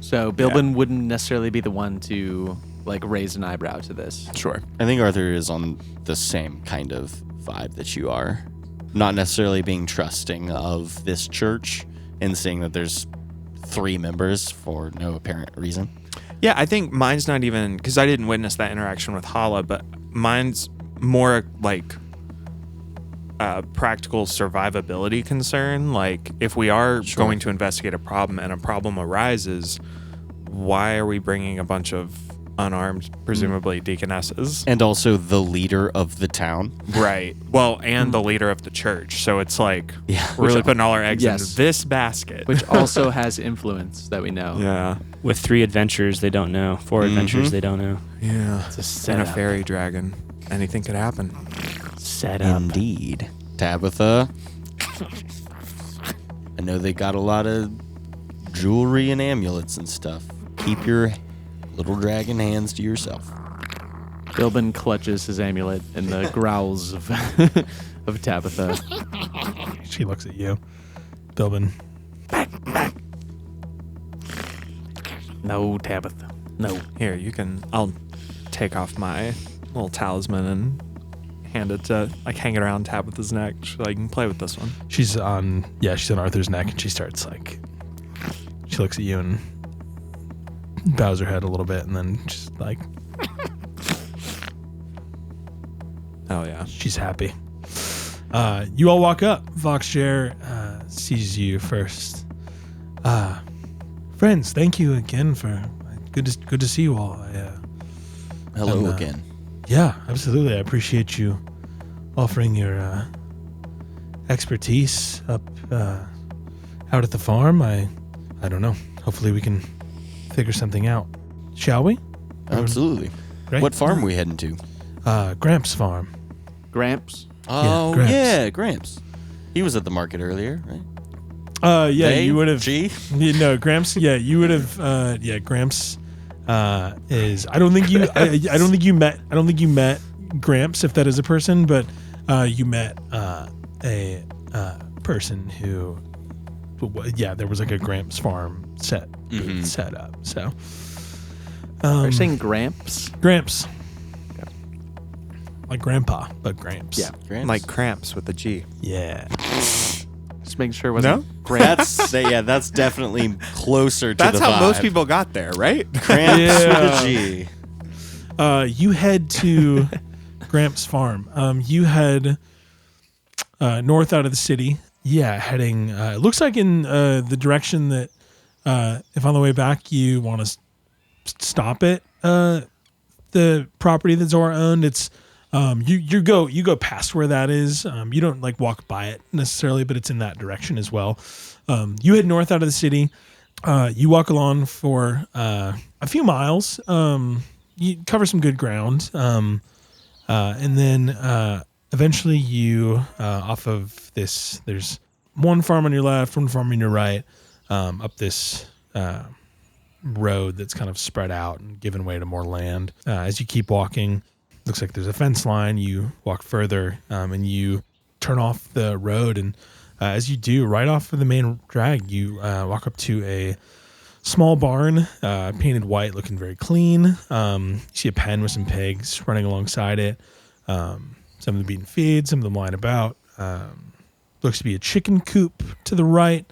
So Bilbin wouldn't necessarily be the one to like raise an eyebrow to this. Sure. I think Arthur is on the same kind of vibe that you are. Not necessarily being trusting of this church and seeing that there's 3 members for no apparent reason. Yeah, I think mine's not even because I didn't witness that interaction with Hala, but mine's more like practical survivability concern. Like, if we are going to investigate a problem and a problem arises, why are we bringing a bunch of unarmed, presumably deaconesses? And also the leader of the town. Right. Well, and the leader of the church. So it's like Yeah. we're really putting all our eggs Yes. in this basket. Which also has influence that we know. Yeah. With 3 adventures they don't know, 4 adventures they don't know. Yeah. It's a And a setup. fairy dragon. Anything could happen. Set up. Indeed. Tabitha. I know they got a lot of jewelry and amulets and stuff. Keep your little dragon hands to yourself. Bilbin clutches his amulet and the growls of of Tabitha. She looks at you, Bilbin. No, Tabitha. No. Here, I'll take off my little talisman and hand it to, like, hang it around Tabitha's neck. She's like, you can play with this one. She's on Arthur's neck, and she starts like, she looks at you and bows her head a little bit, and then she's like, Oh, yeah. she's happy. You all walk up. Voxshare sees you first. Friends, thank you again for good to see you all. Hello And, again. Yeah, absolutely. I appreciate you offering your expertise up out at the farm. I don't know. Hopefully we can figure something out. Shall we? Absolutely. Great. What farm are we heading to? Gramps Farm. Gramps. Oh, Gramps. yeah, Gramps. He was at the market earlier, right? Yeah, They? you would have. She? No, Gramps. Yeah, you would have. Yeah, Gramps is. I don't think you. I don't think you met. I don't think you met Gramps, if that is a person, but you met a person who. Yeah, there was like a Gramps Farm set up. So. Are you saying Gramps? Gramps. Like Grandpa, but Gramps. Yeah. Gramps? Like cramps with a G. Yeah. Just making sure it wasn't Gramps. That's definitely closer to That's the how vibe. most people got there, right? Gramps Yeah. with a G. You head to Gramps Farm. You head north out of the city. Yeah, heading. It looks like in the direction that, if on the way back you want to stop at the property that Zora owned, it's you go past where that is. You don't like walk by it necessarily, but it's in that direction as well. You head north out of the city. You walk along for a few miles. You cover some good ground, and then eventually you off of this. There's one farm on your left, one farm on your right, up this road that's kind of spread out and giving way to more land. As you keep walking, looks like there's a fence line. You walk further, and you turn off the road, and as you do, right off of the main drag, you walk up to a small barn, painted white, looking very clean. You see a pen with some pigs running alongside it. Some of them being feed, some of them lying about. Looks to be a chicken coop to the right.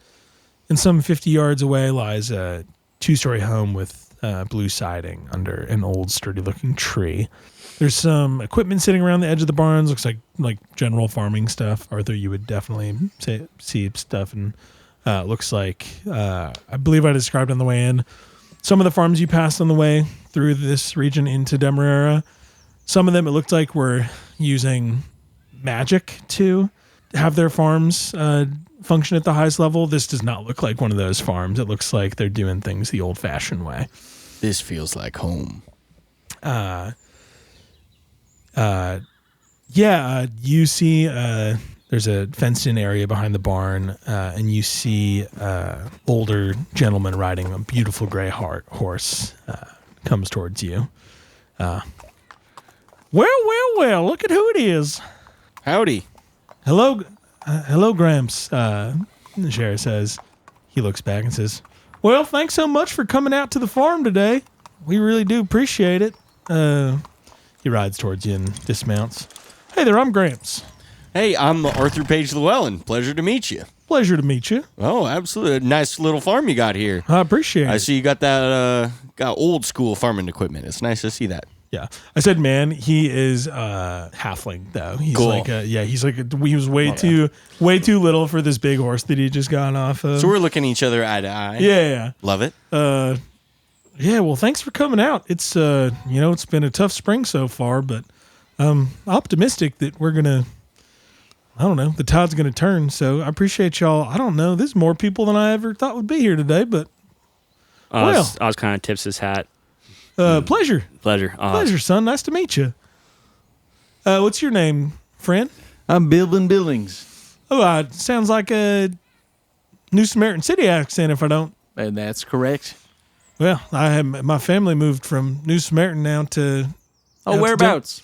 And some 50 yards away lies a 2-story home with blue siding under an old sturdy-looking tree. There's some equipment sitting around the edge of the barns. Looks like general farming stuff. Arthur, you would definitely see stuff. And looks like, I believe I described on the way in, some of the farms you passed on the way through this region into Demerara, some of them it looked like were using magic to have their farms function at the highest level. This does not look like one of those farms. It looks like they're doing things the old-fashioned way. This feels like home. You see there's a fenced-in area behind the barn, and you see older gentleman riding a beautiful gray horse comes towards you. Well, look at who it is. Howdy. Hello, Gramps, the sheriff says. He looks back and says, well, thanks so much for coming out to the farm today. We really do appreciate it. He rides towards you and dismounts. Hey there, I'm Gramps. Hey, I'm Arthur Page Llewellyn. Pleasure to meet you. Pleasure to meet you. Oh, absolutely. Nice little farm you got here. I appreciate it. I see you got that got old school farming equipment. It's nice to see that. Yeah. I said, man, he is halfling though. He's cool. He was way too little for this big horse that he just got off of. So we're looking at each other eye to eye. Yeah. Love it. Yeah, well, thanks for coming out. It's it's been a tough spring so far, but I'm optimistic that we're gonna, the tide's gonna turn. So I appreciate y'all. I don't know, there's more people than I ever thought would be here today, but Oz kind of tips his hat. Pleasure. Pleasure, son. Nice to meet you. What's your name, friend? I'm Bilbin Billings. Oh, sounds like a New Samaritan City accent if I don't. And that's correct. Well, my family moved from New Samaritan now to. Oh, whereabouts?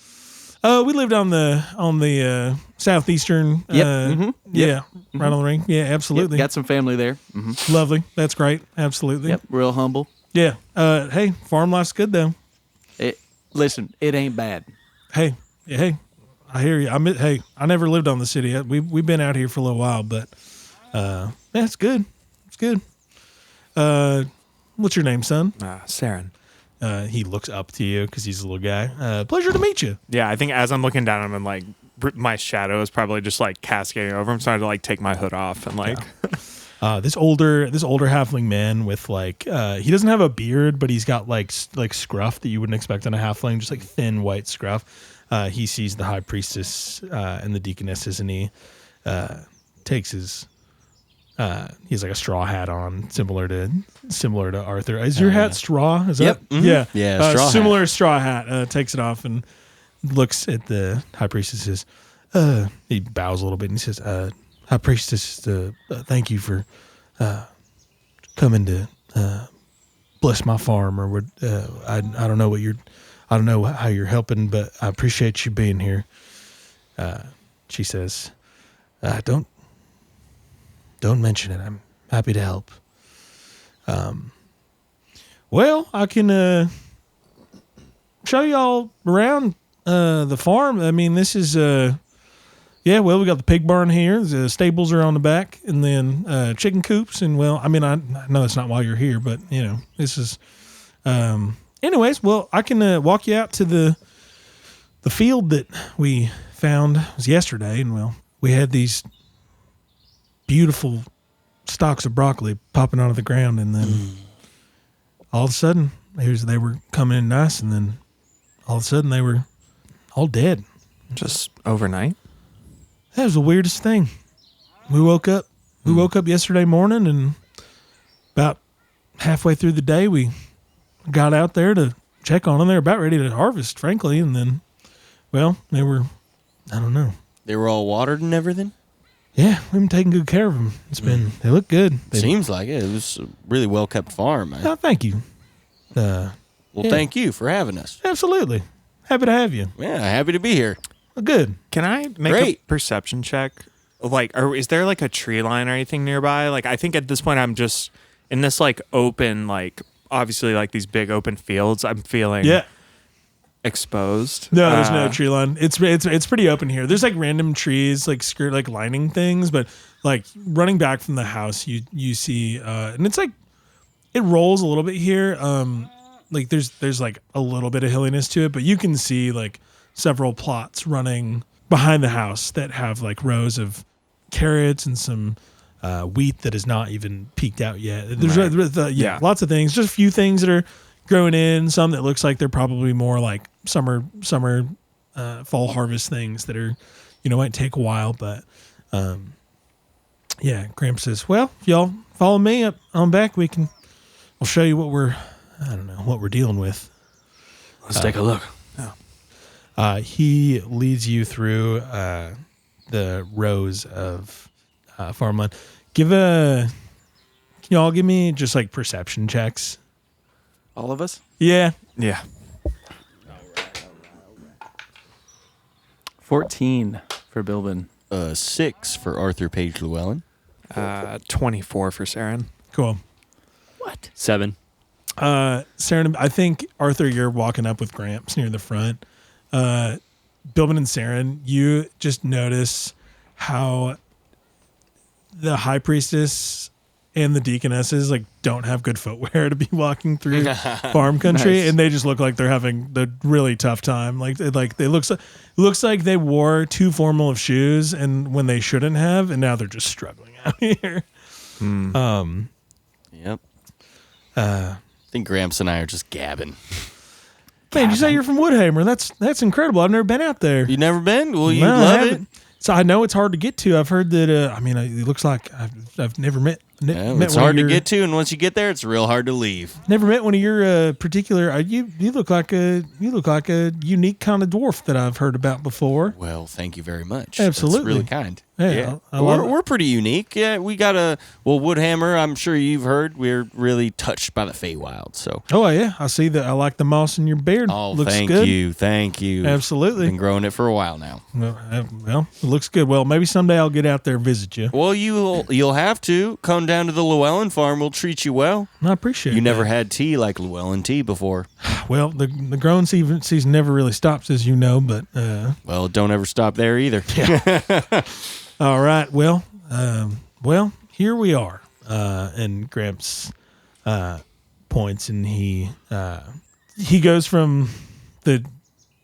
We lived on the southeastern. Yep. Yeah, right on the ring. Yeah, absolutely. Yep, got some family there. Mm-hmm. Lovely. That's great. Absolutely. Yep. Real humble. Yeah. Hey, farm life's good though. Listen, it ain't bad. Hey, I hear you. I never lived on the city. We've been out here for a little while, but it's good. It's good. What's your name, son? Saren. He looks up to you because he's a little guy. Pleasure to meet you. Yeah, I think as I'm looking down, I'm like, my shadow is probably just like cascading over him, so I had to like take my hood off and like. Yeah. This older halfling man with like he doesn't have a beard, but he's got like scruff that you wouldn't expect on a halfling, just like thin white scruff. He sees the high priestess and the deaconesses, and he takes his. He has like a straw hat on, similar to Arthur. Is your hat straw? Is yep. that? Mm-hmm. Yeah, straw similar hat. straw hat. Takes it off and looks at the high priestess. He bows a little bit and he says, "High priestess, thank you for coming to bless my farm." Or I don't know I don't know how you're helping, but I appreciate you being here. She says, Don't mention it. I'm happy to help. Well, I can show y'all around the farm. I mean, this is we got the pig barn here. The stables are on the back, and then chicken coops. And well, I mean, I know that's not why you're here, but this is. Anyways, well, I can walk you out to the field that we found. It was yesterday, and well, we had these beautiful stalks of broccoli popping out of the ground, and then all of a sudden they were coming in nice, and then all of a sudden they were all dead. Just overnight? That was the weirdest thing. We woke up yesterday morning, and about halfway through the day we got out there to check on them. They were about ready to harvest, frankly, and then they were, I don't know. They were all watered and everything? Yeah, we've been taking good care of them. They look good. Seems like it. It was a really well kept farm. Oh, thank you. Well, yeah. thank you for having us. Absolutely. Happy to have you. Yeah, happy to be here. Well, good. Can I make Great. a perception check? Like, or is there like a tree line or anything nearby? Like, I think at this point I'm just in this like open, like obviously like these big open fields. I'm feeling exposed. No, there's no tree line. It's pretty open here. There's like random trees, like skirt, like lining things, but like running back from the house, you see, and it's like it rolls a little bit here. Like there's like a little bit of hilliness to it, but you can see like several plots running behind the house that have like rows of carrots and some wheat that is not even peaked out yet. There's lots of things. Just a few things that are growing in. Some that looks like they're probably more like summer fall harvest things that are, might take a while. But Gramps says, "Well, if y'all follow me up on back, I'll show you what we're dealing with." Let's take a look. He leads you through the rows of farmland. Can y'all give me just like perception checks? All of us? Yeah. Yeah. 14 for Bilbin. 6 for Arthur Page Llewellyn. 24 for Saren. Cool. What? 7. Saren, I think, Arthur, you're walking up with Gramps near the front. Bilbin and Saren, you just notice how the high priestess and the deaconesses like don't have good footwear to be walking through farm country, Nice. and they just look like they're having the really tough time. Like they looks like they wore too formal of shoes, and when they shouldn't have, and now they're just struggling out here. Yep. I think Gramps and I are just gabbing. Man, you say you're from Woodhammer? That's incredible. I've never been out there. You never been? Well, you No, I love it. haven't. So I know it's hard to get to. I've heard that. It looks like I've never met. Yeah, met it's one of hard to your- get to, and once you get there, it's real hard to leave. Never met one of your particular. You look like a unique kind of dwarf that I've heard about before. Well, thank you very much. Absolutely. That's really kind. Yeah, I love it. We're pretty unique. Yeah, we got Woodhammer. I'm sure you've heard. We're really touched by the Feywild. So. Oh yeah, I see that. I like the moss in your beard. Oh, looks thank good. you. Absolutely. Been growing it for a while now. Well, it looks good. Well, maybe someday I'll get out there and visit you. Well, you'll have to come down to the Llewellyn farm. We'll treat you well. I appreciate it. You never had tea like Llewellyn tea before. Well, the growing season never really stops, as you know. But Well, don't ever stop there either. all right. Well, here we are. And Gramps points, and he goes from the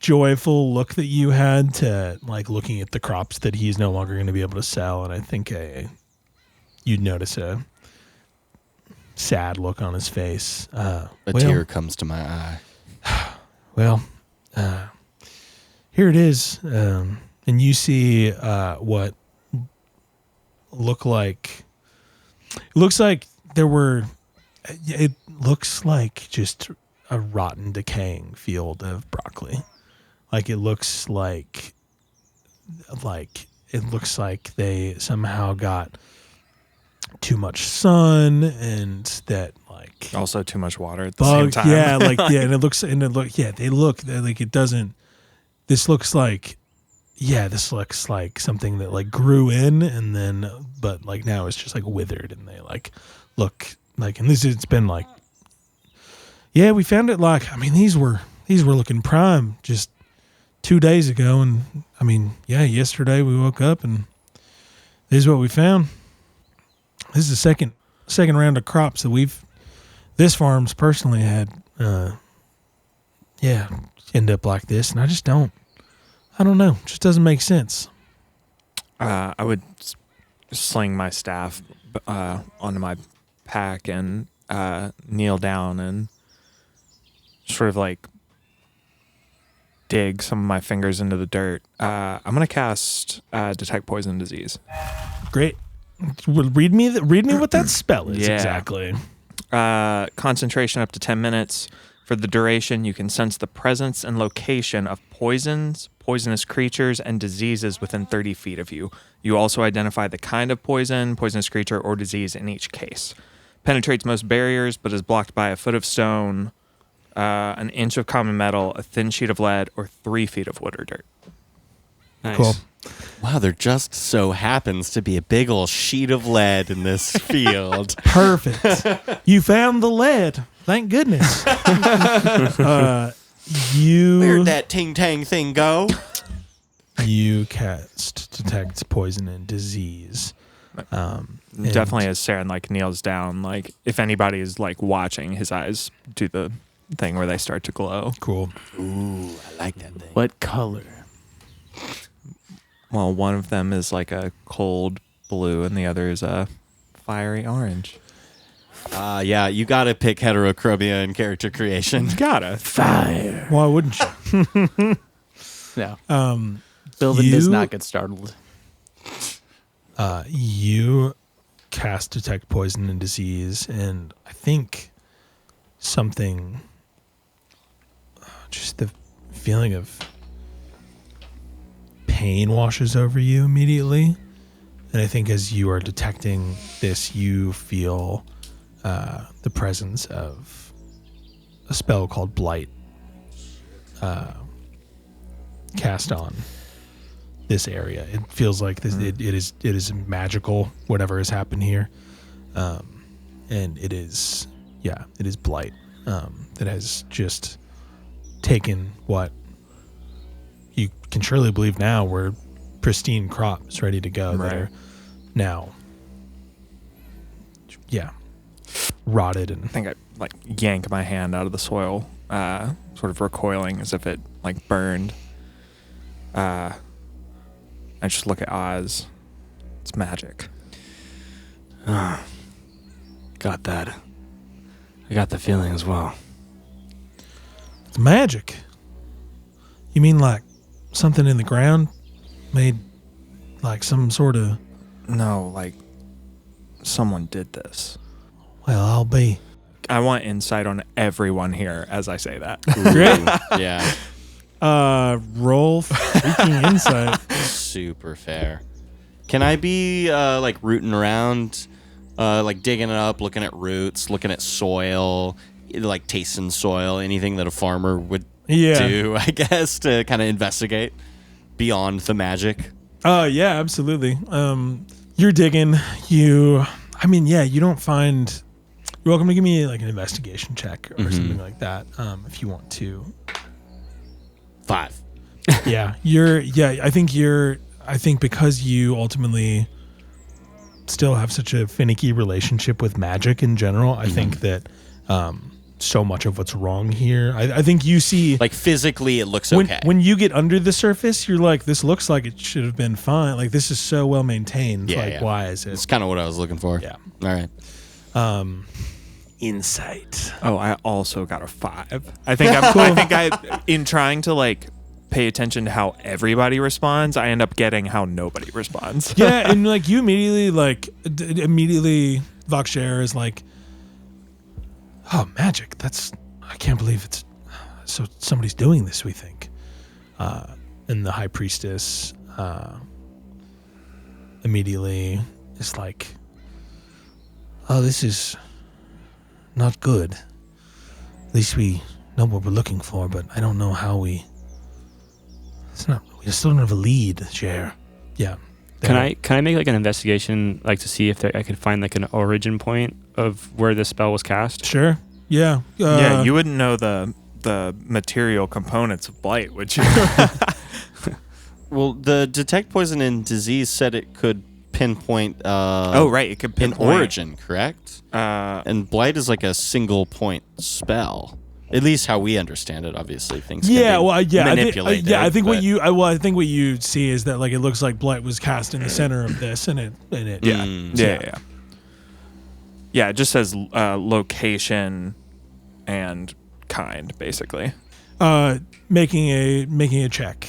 joyful look that you had to like looking at the crops that he's no longer going to be able to sell. And I think you'd notice a sad look on his face. A tear comes to my eye. Well, here it is. And you see what looks like it looks like just a rotten, decaying field of broccoli. Like it looks like they somehow got too much sun, and that like Also too much water at the same time. yeah, and it looks like it doesn't. This looks like something that like grew in, and then but like now it's just like withered, and they like look like, and it's been like, yeah, we found it like, I mean, these were looking prime just 2 days ago, and I mean, yeah, yesterday we woke up and this is what we found. This is the second round of crops that this farm's personally had, end up like this, and I don't know. It just doesn't make sense. I would sling my staff onto my pack and kneel down and sort of like dig some of my fingers into the dirt. I'm gonna cast Detect Poison Disease. Great. Read me what that spell is Yeah. exactly. Concentration up to 10 minutes. For the duration, you can sense the presence and location of poisons, poisonous creatures, and diseases within 30 feet of you. You also identify the kind of poison, poisonous creature, or disease in each case. Penetrates most barriers, but is blocked by a foot of stone, an inch of common metal, a thin sheet of lead, or 3 feet of wood or dirt. Nice. Cool. Wow, there just so happens to be a big old sheet of lead in this field. Perfect. You found the lead. Thank goodness. Where'd that ting-tang thing go? You cast detect poison and disease. Definitely as Saren like kneels down, like if anybody is like watching, his eyes do the thing where they start to glow. Cool. Ooh, I like that thing. What color? Well, one of them is like a cold blue and the other is a fiery orange. Yeah, you gotta pick heterochromia in character creation. Gotta. Fire. Why wouldn't you? No. you- Bilbin does not get startled. You cast detect poison and disease, and I think something, just the feeling of pain washes over you immediately. And I think as you are detecting this, you feel the presence of a spell called Blight cast on this area. It feels like this, it is magical, whatever has happened here. And it is Blight that has just taken what you can surely believe now were pristine crops ready to go that Right. are now rotted and I think I like yank my hand out of the soil, sort of recoiling as if it like burned. I just look at Oz. It's magic. Got that. I got the feeling as well. it's magic. You mean like something in the ground made like some sort of, No, like someone did this. well, I'll be. I want insight on everyone here as I say that. Ooh, yeah, Roll freaking insight. super fair. Can I be like rooting around, like digging it up, looking at roots, looking at soil, like tasting soil, anything that a farmer would Yeah. do, I guess, to kind of investigate beyond the magic? Yeah, absolutely. You're digging. You don't find. You're welcome to give me like an investigation check or something like that, if you want to. 5. Yeah, I think because you ultimately still have such a finicky relationship with magic in general, I think that so much of what's wrong here, I think you see, Like physically, it looks when, okay. when you get under the surface, you're like, this looks like it should have been fine. Like, this is so well maintained. Yeah, Like, yeah. why is It's it? kind of what I was looking for. Yeah. All right. Insight. Oh, I also got a 5. I think in trying to like pay attention to how everybody responds, I end up getting how nobody responds. Yeah, and like you immediately Voxshare is like, oh, magic. I can't believe it's so somebody's doing this, we think. And the high priestess immediately is like, oh, this is not good. At least we know what we're looking for, but I don't know how we still don't have a lead, Cher. Yeah. Can I make like an investigation, like to see if I could find like an origin point of where this spell was cast? Sure. Yeah. Yeah, you wouldn't know the material components of Blight, would you? Well, the detect poison and disease said it could pinpoint. Oh, right. It could an pinpoint origin, correct? And blight is like a single point spell. At least how we understand it. Obviously, things. Can be manipulated. I think but- what you see is that like it looks like Blight was cast in the center of this, and it. Yeah. Mm. Yeah. Yeah, it just says location and kind, basically. Making a check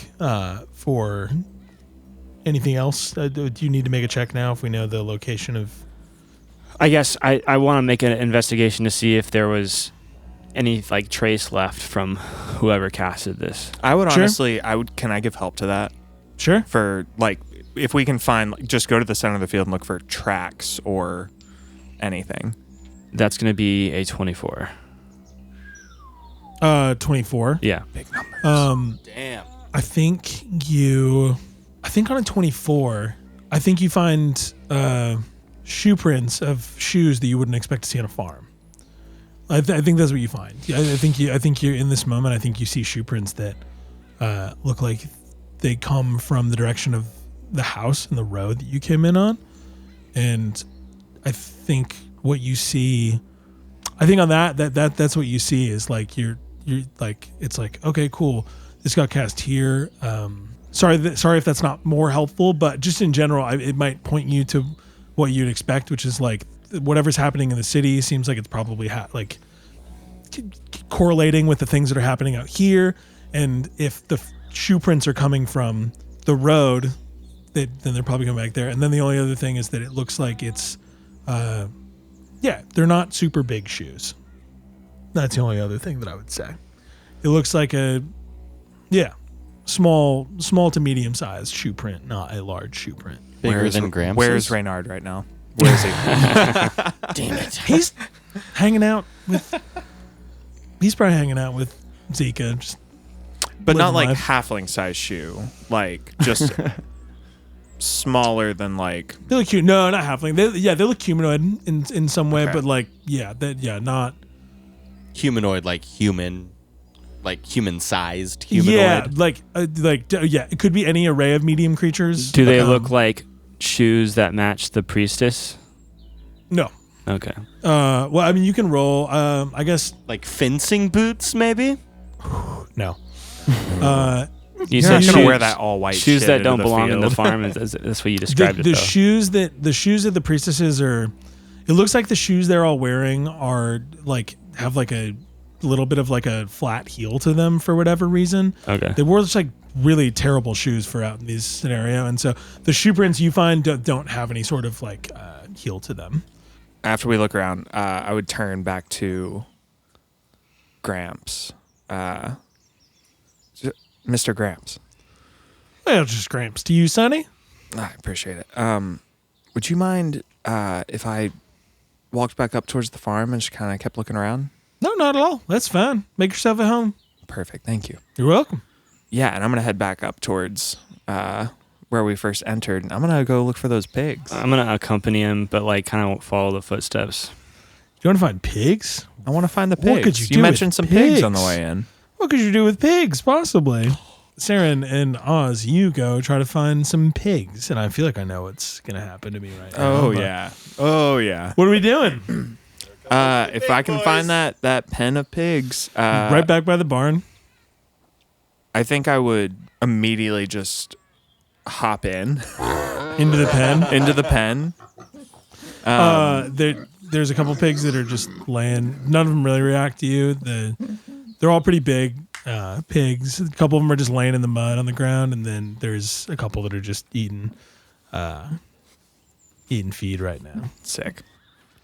for anything else. Do you need to make a check now if we know the location of? I guess I want to make an investigation to see if there was any like trace left from whoever casted this. I would Sure. honestly, can I give help to that? Sure. For like, if we can find, like, just go to the center of the field and look for tracks or anything. That's going to be a 24. 24. Yeah. Big numbers. Damn. I think on a 24, I think you find shoe prints of shoes that you wouldn't expect to see on a farm. I think that's what you find. I think you're in this moment. I think you see shoe prints that look like they come from the direction of the house and the road that you came in on. And I think what you see, I think on that's what you see is like you're like, it's like, okay, cool. This got cast here. Sorry if that's not more helpful, but just in general, it might point you to what you'd expect, which is like whatever's happening in the city seems like it's probably correlating with the things that are happening out here. And if the shoe prints are coming from the road, then they're probably coming back there. And then the only other thing is that it looks like it's, they're not super big shoes. That's the only other thing that I would say. It looks like small to medium sized shoe print, not a large shoe print. Bigger than Gramps. Where's Reynard right now? Where is he? Damn it. He's probably hanging out with Zika. Just But not living like life. halfling size shoe. Like just smaller than like. They look cute. No, not halfling. They look humanoid in some way, Okay. but like not. Humanoid, like human sized humanoid. Yeah, it could be any array of medium creatures. Do they look like shoes that match the priestess? No. Okay. Well, I mean, you can roll. I guess Like fencing boots, maybe? no. You You're said not gonna shoes, wear that all white shoes shit that into don't the belong in the field. farm. That's what you described the it though. shoes that the priestesses are. It looks like the shoes they're all wearing are like have like a little bit of like a flat heel to them for whatever reason. Okay. They wore just like really terrible shoes for out in these scenario, and so the shoe prints you find don't have any sort of like heel to them. After we look around, I would turn back to Gramps. Mr. Gramps. Well, just Gramps. To you, Sonny? I appreciate it. Would you mind if I walked back up towards the farm and just kind of kept looking around? No, not at all. That's fine. Make yourself at home. Perfect. Thank you. You're welcome. Yeah, and I'm going to head back up towards where we first entered. I'm going to go look for those pigs. I'm gonna accompany him, but like kind of follow the footsteps. You want to find pigs? I want to find the pigs. What could you do mentioned with some pigs on the pigs? way in. What could you do with pigs, possibly? Saren and Oz, you go try to find some pigs. And I feel like I know what's going to happen to me right now. Oh, but yeah. Oh, yeah. What are we doing? If I can find that pen of pigs, Right back by the barn. I think I would immediately just hop in Into the pen. into the pen. There's a couple pigs that are just laying. None of them really react to you. They're all pretty big pigs. A couple of them are just laying in the mud on the ground, and then there's a couple that are just eating feed right now. Sick.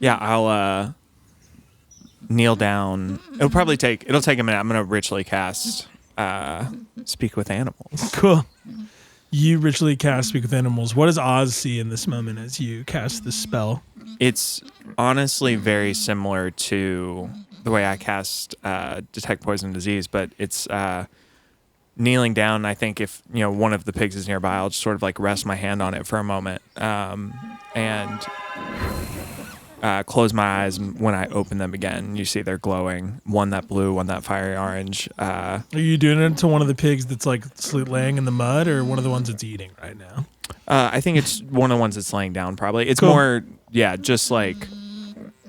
Yeah, I'll kneel down. It'll take a minute. I'm gonna ritually cast speak with animals. Cool. You ritually cast Speak with Animals. What does Oz see in this moment as you cast this spell? It's honestly very similar to the way I cast Detect Poison Disease, but it's kneeling down. I think if one of the pigs is nearby, I'll just sort of like rest my hand on it for a moment and close my eyes. And when I open them again, you see they're glowing. One that blue, one that fiery orange. Are you doing it to one of the pigs that's like laying in the mud, or one of the ones that's eating right now? I think it's one of the ones that's laying down. Probably it's Cool. more, just like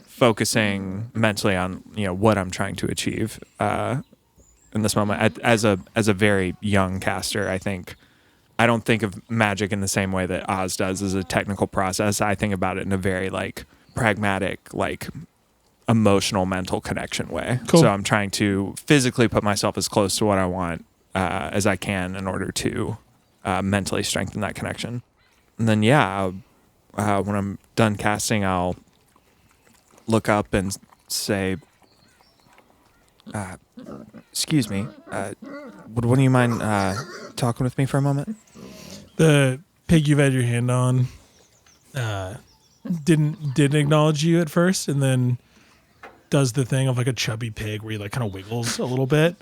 focusing mentally on what I'm trying to achieve in this moment. As a very young caster, I don't think of magic in the same way that Oz does as a technical process. I think about it in a very like pragmatic, like emotional, mental connection way. Cool. So I'm trying to physically put myself as close to what I want as I can in order to mentally strengthen that connection. And then when I'm done casting, I'll look up and say, Excuse me. Would one of you mind talking with me for a moment? The pig you've had your hand on didn't acknowledge you at first, and then does the thing of like a chubby pig where he like kind of wiggles a little bit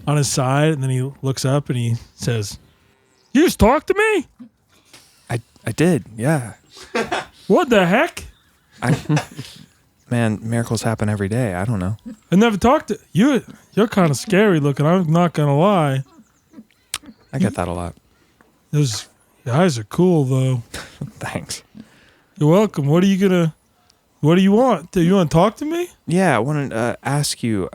on his side, and then he looks up and he says, "You just talked to me? I did, yeah. What the heck? Man, miracles happen every day. I don't know. I never talked to you. You're kind of scary looking. I'm not gonna lie. I get that a lot. Those guys are cool though. Thanks. You're welcome. What do you want? Do you want to talk to me? Yeah, I wanted to ask you,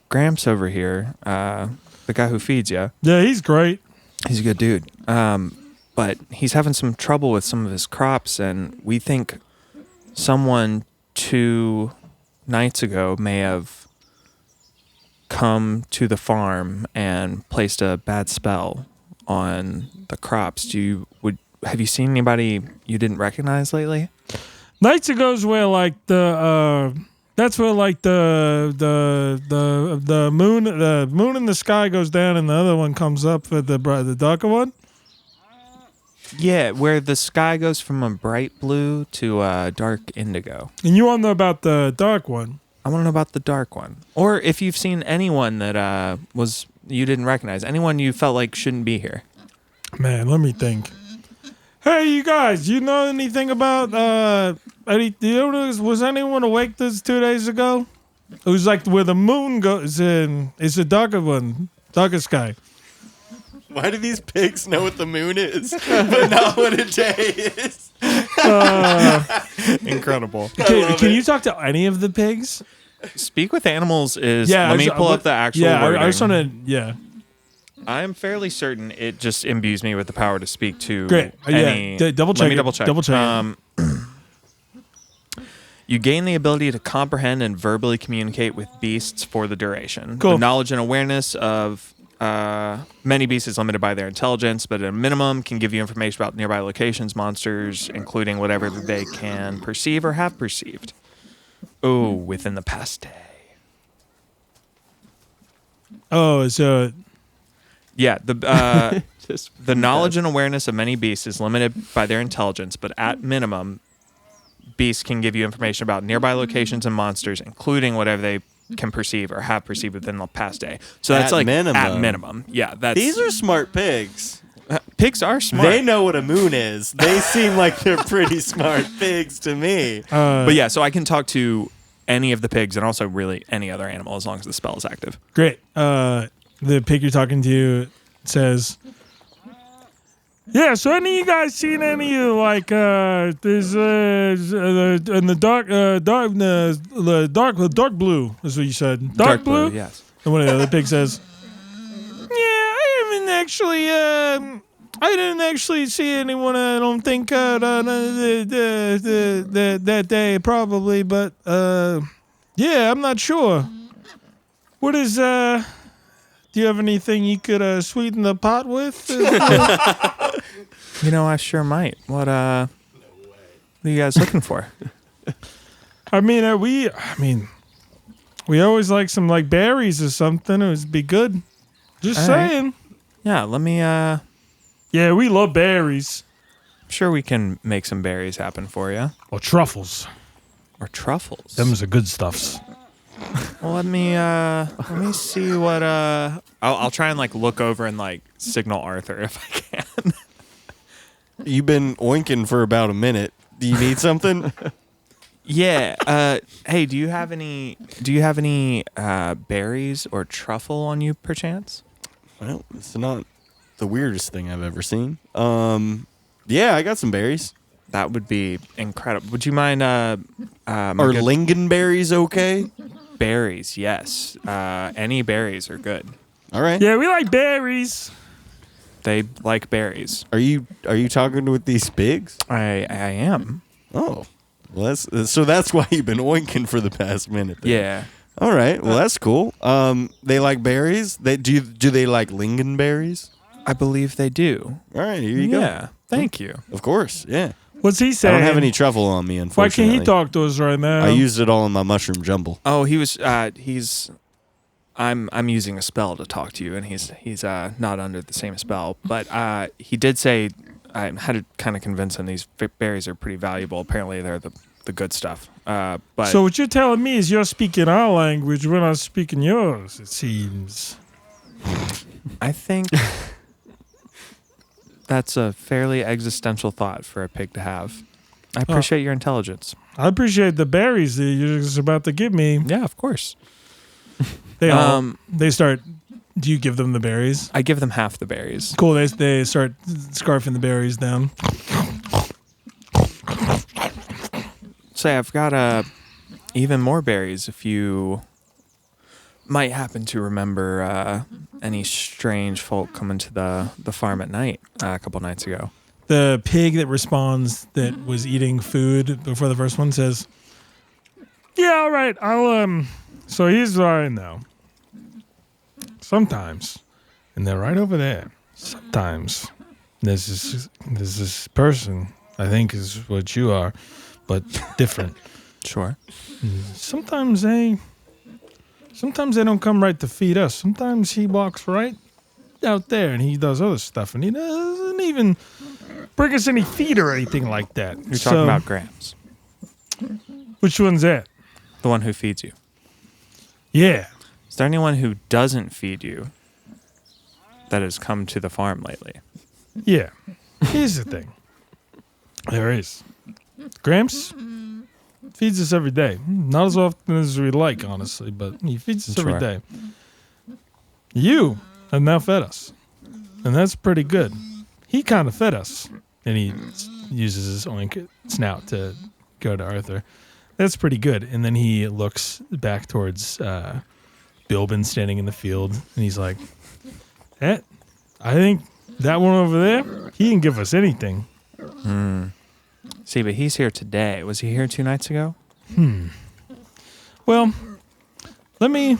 Gramps over here, the guy who feeds you, Yeah, he's great. he's a good dude. But he's having some trouble with some of his crops, and we think someone 2 nights ago may have come to the farm and placed a bad spell on the crops. Have you seen anybody you didn't recognize lately? Nights ago's where like that's where like the moon in the sky goes down and the other one comes up for the darker one. Yeah, where the sky goes from a bright blue to a dark indigo. And you want to know about the dark one? I want to know about the dark one. Or if you've seen anyone that you didn't recognize, anyone you felt like shouldn't be here. Man, let me think. Hey, you guys, you know anything about was anyone awake this 2 days ago? It was like where the moon goes in. It's a darker one, darker sky. Why do these pigs know what the moon is, but not what a day is? Incredible. Can you talk to any of the pigs? Speak with animals is... let me pull up the actual wording. I just want to... Yeah. I am fairly certain it just imbues me with the power to speak to Great. any... Double check. Let me double check. Double check. You gain the ability to comprehend and verbally communicate with beasts for the duration. Cool. The knowledge and awareness of many beasts is limited by their intelligence, but at a minimum can give you information about nearby locations, monsters, including whatever they can perceive or have perceived. Oh, within the past day. Oh, so... Yeah, Just the knowledge and awareness of many beasts is limited by their intelligence, but at minimum, beasts can give you information about nearby locations and monsters, including whatever they can perceive or have perceived within the past day. So that's At like minimum. at minimum. Yeah, that's These are smart pigs. pigs are smart. They know what a moon is. They seem like they're pretty smart pigs to me. But yeah, so I can talk to any of the pigs and also really any other animal as long as the spell is active. Great. The pig you're talking to says, "Yeah, so any of you guys seen any of like there's in the dark blue is what you said. Dark blue? Yes. And one of the other pigs says, "Yeah, I didn't actually see anyone. I don't think that day probably, but yeah, I'm not sure. What is do you have anything you could sweeten the pot with?" You know, I sure might. What are you guys looking for? I mean, we always like some like berries or something. It would be good. Just All right. saying. Yeah, let me Yeah, we love berries. I'm sure we can make some berries happen for you. Or truffles. Or truffles. Them's the good stuffs. Well, let me see what I'll try and like look over and like signal Arthur if I can. You've been oinking for about a minute. Do you need something? Yeah. Hey, do you have any berries or truffle on you perchance? Well, it's not the weirdest thing I've ever seen. Yeah, I got some berries. That would be incredible. Would you mind Are lingonberries okay? berries? Yes. Any berries are good. All right. Yeah, we like berries. They like berries. Are you talking with these pigs? I am. Oh, well, that's why you've been oinking for the past minute. Then. Yeah. All right. Well, that's cool. They like berries. Do they like lingonberries? I believe they do. All right. Here you go. Yeah. Thank you. Of course. Yeah. What's he I saying? don't have any truffle on me, Why unfortunately. can't he talk to us right now? I used it all in my mushroom jumble. Oh, he was. I'm using a spell to talk to you, and he's not under the same spell. But he did say I had to kind of convince him these berries are pretty valuable. Apparently, they're the good stuff. But So what you're telling me is you're speaking our language, we're not speaking yours. It seems. I think that's a fairly existential thought for a pig to have. I appreciate your intelligence. I appreciate the berries that you're just about to give me. Yeah, of course. They start. Do you give them the berries? I give them half the berries. Cool. They start scarfing the berries down. Say, I've got even more berries if you might happen to remember any strange folk coming to the farm at night a couple nights ago. The pig that responds that was eating food before the first one says, "Yeah, all right. I'll So here's what I know. Sometimes, and they're right over there. Sometimes there's this person I think is what you are, but different. Sure. Sometimes they don't come right to feed us. Sometimes he walks right out there and he does other stuff, and he doesn't even bring us any feed or anything like that. You're talking about Grams, Which one's that? the one who feeds you. Yeah. Is there anyone who doesn't feed you that has come to the farm lately? Yeah. Here's the thing. There is. Gramps feeds us every day. Not as often as we like, honestly, but he feeds us every Sure. day. You have now fed us, and that's pretty good. He kind of fed us, and he uses his oink snout to go to Arthur. That's pretty good. And then he looks back towards Bilbin standing in the field, and he's like, I think that one over there, he didn't give us anything. See, but he's here today. Was he here 2 nights ago? Well, let me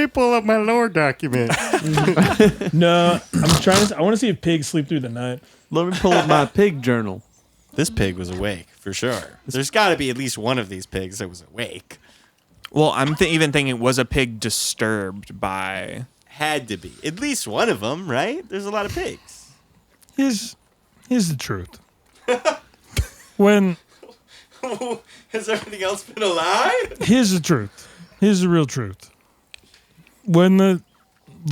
pull up my lore document. No, I want to see if pigs sleep through the night. Let me pull up my pig journal. This pig was awake, for sure. There's got to be at least one of these pigs that was awake. Well, I'm even thinking, was a pig disturbed by... Had to be. At least one of them, right? There's a lot of pigs. Here's the truth. When Has everything else been a lie? here's the truth. Here's the real truth. When the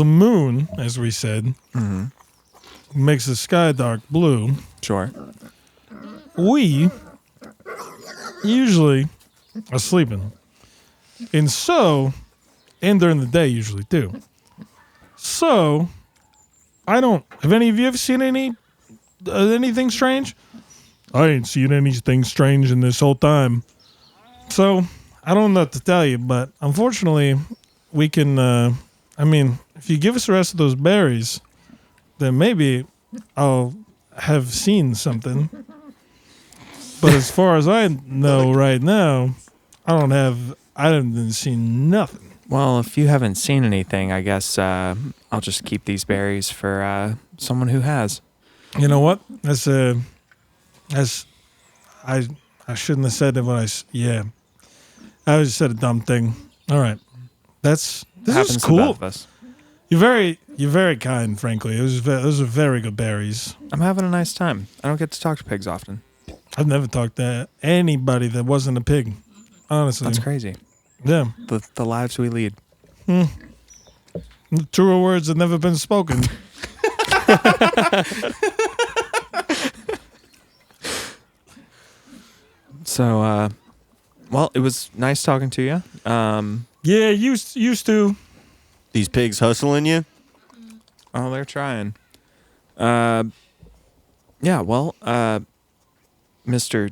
moon, as we said, makes the sky dark blue, Sure. we usually are sleeping. And during the day usually too. So, have any of you ever seen anything strange? I ain't seen anything strange in this whole time. So, I don't know what to tell you, but unfortunately, we can, if you give us the rest of those berries, then maybe I'll have seen something. But as far as I know right now, I haven't seen nothing. Well, if you haven't seen anything, I guess I'll just keep these berries for someone who has. You know what? I shouldn't have said it I just said a dumb thing. All right. This Happens is to cool. both of us. You're very kind, frankly. Those are very good berries. I'm having a nice time. I don't get to talk to pigs often. I've never talked to anybody that wasn't a pig. Honestly. That's crazy. Yeah. The lives we lead. Truer words have never been spoken. So, well, it was nice talking to you. Yeah, used to. These pigs hustling you? Oh, they're trying. Yeah, well, Mr.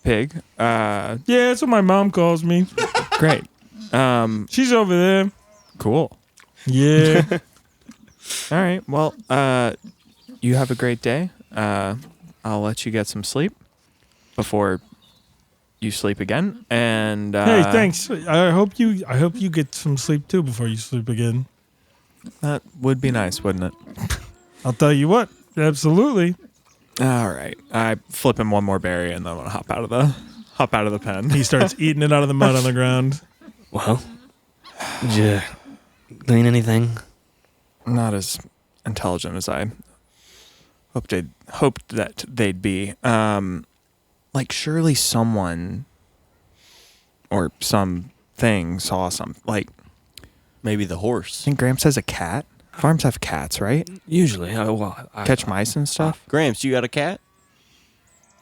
Pig, Yeah, that's what my mom calls me. great. She's over there. Cool. Yeah. All right. Well, you have a great day. I'll let you get some sleep before you sleep again. And Hey, thanks. I hope you get some sleep too before you sleep again. that would be nice, wouldn't it? I'll tell you what. Absolutely. All right. I flip him one more berry and then I'm gonna hop out of the pen. He starts eating it out of the mud on the ground. Well, did you glean anything? Not as intelligent as I hoped that they'd be. Like surely someone or something saw like. Maybe the I horse. think Gramps has a cat. Farms have cats, right? Usually. Catch mice and stuff. Gramps, you got a cat?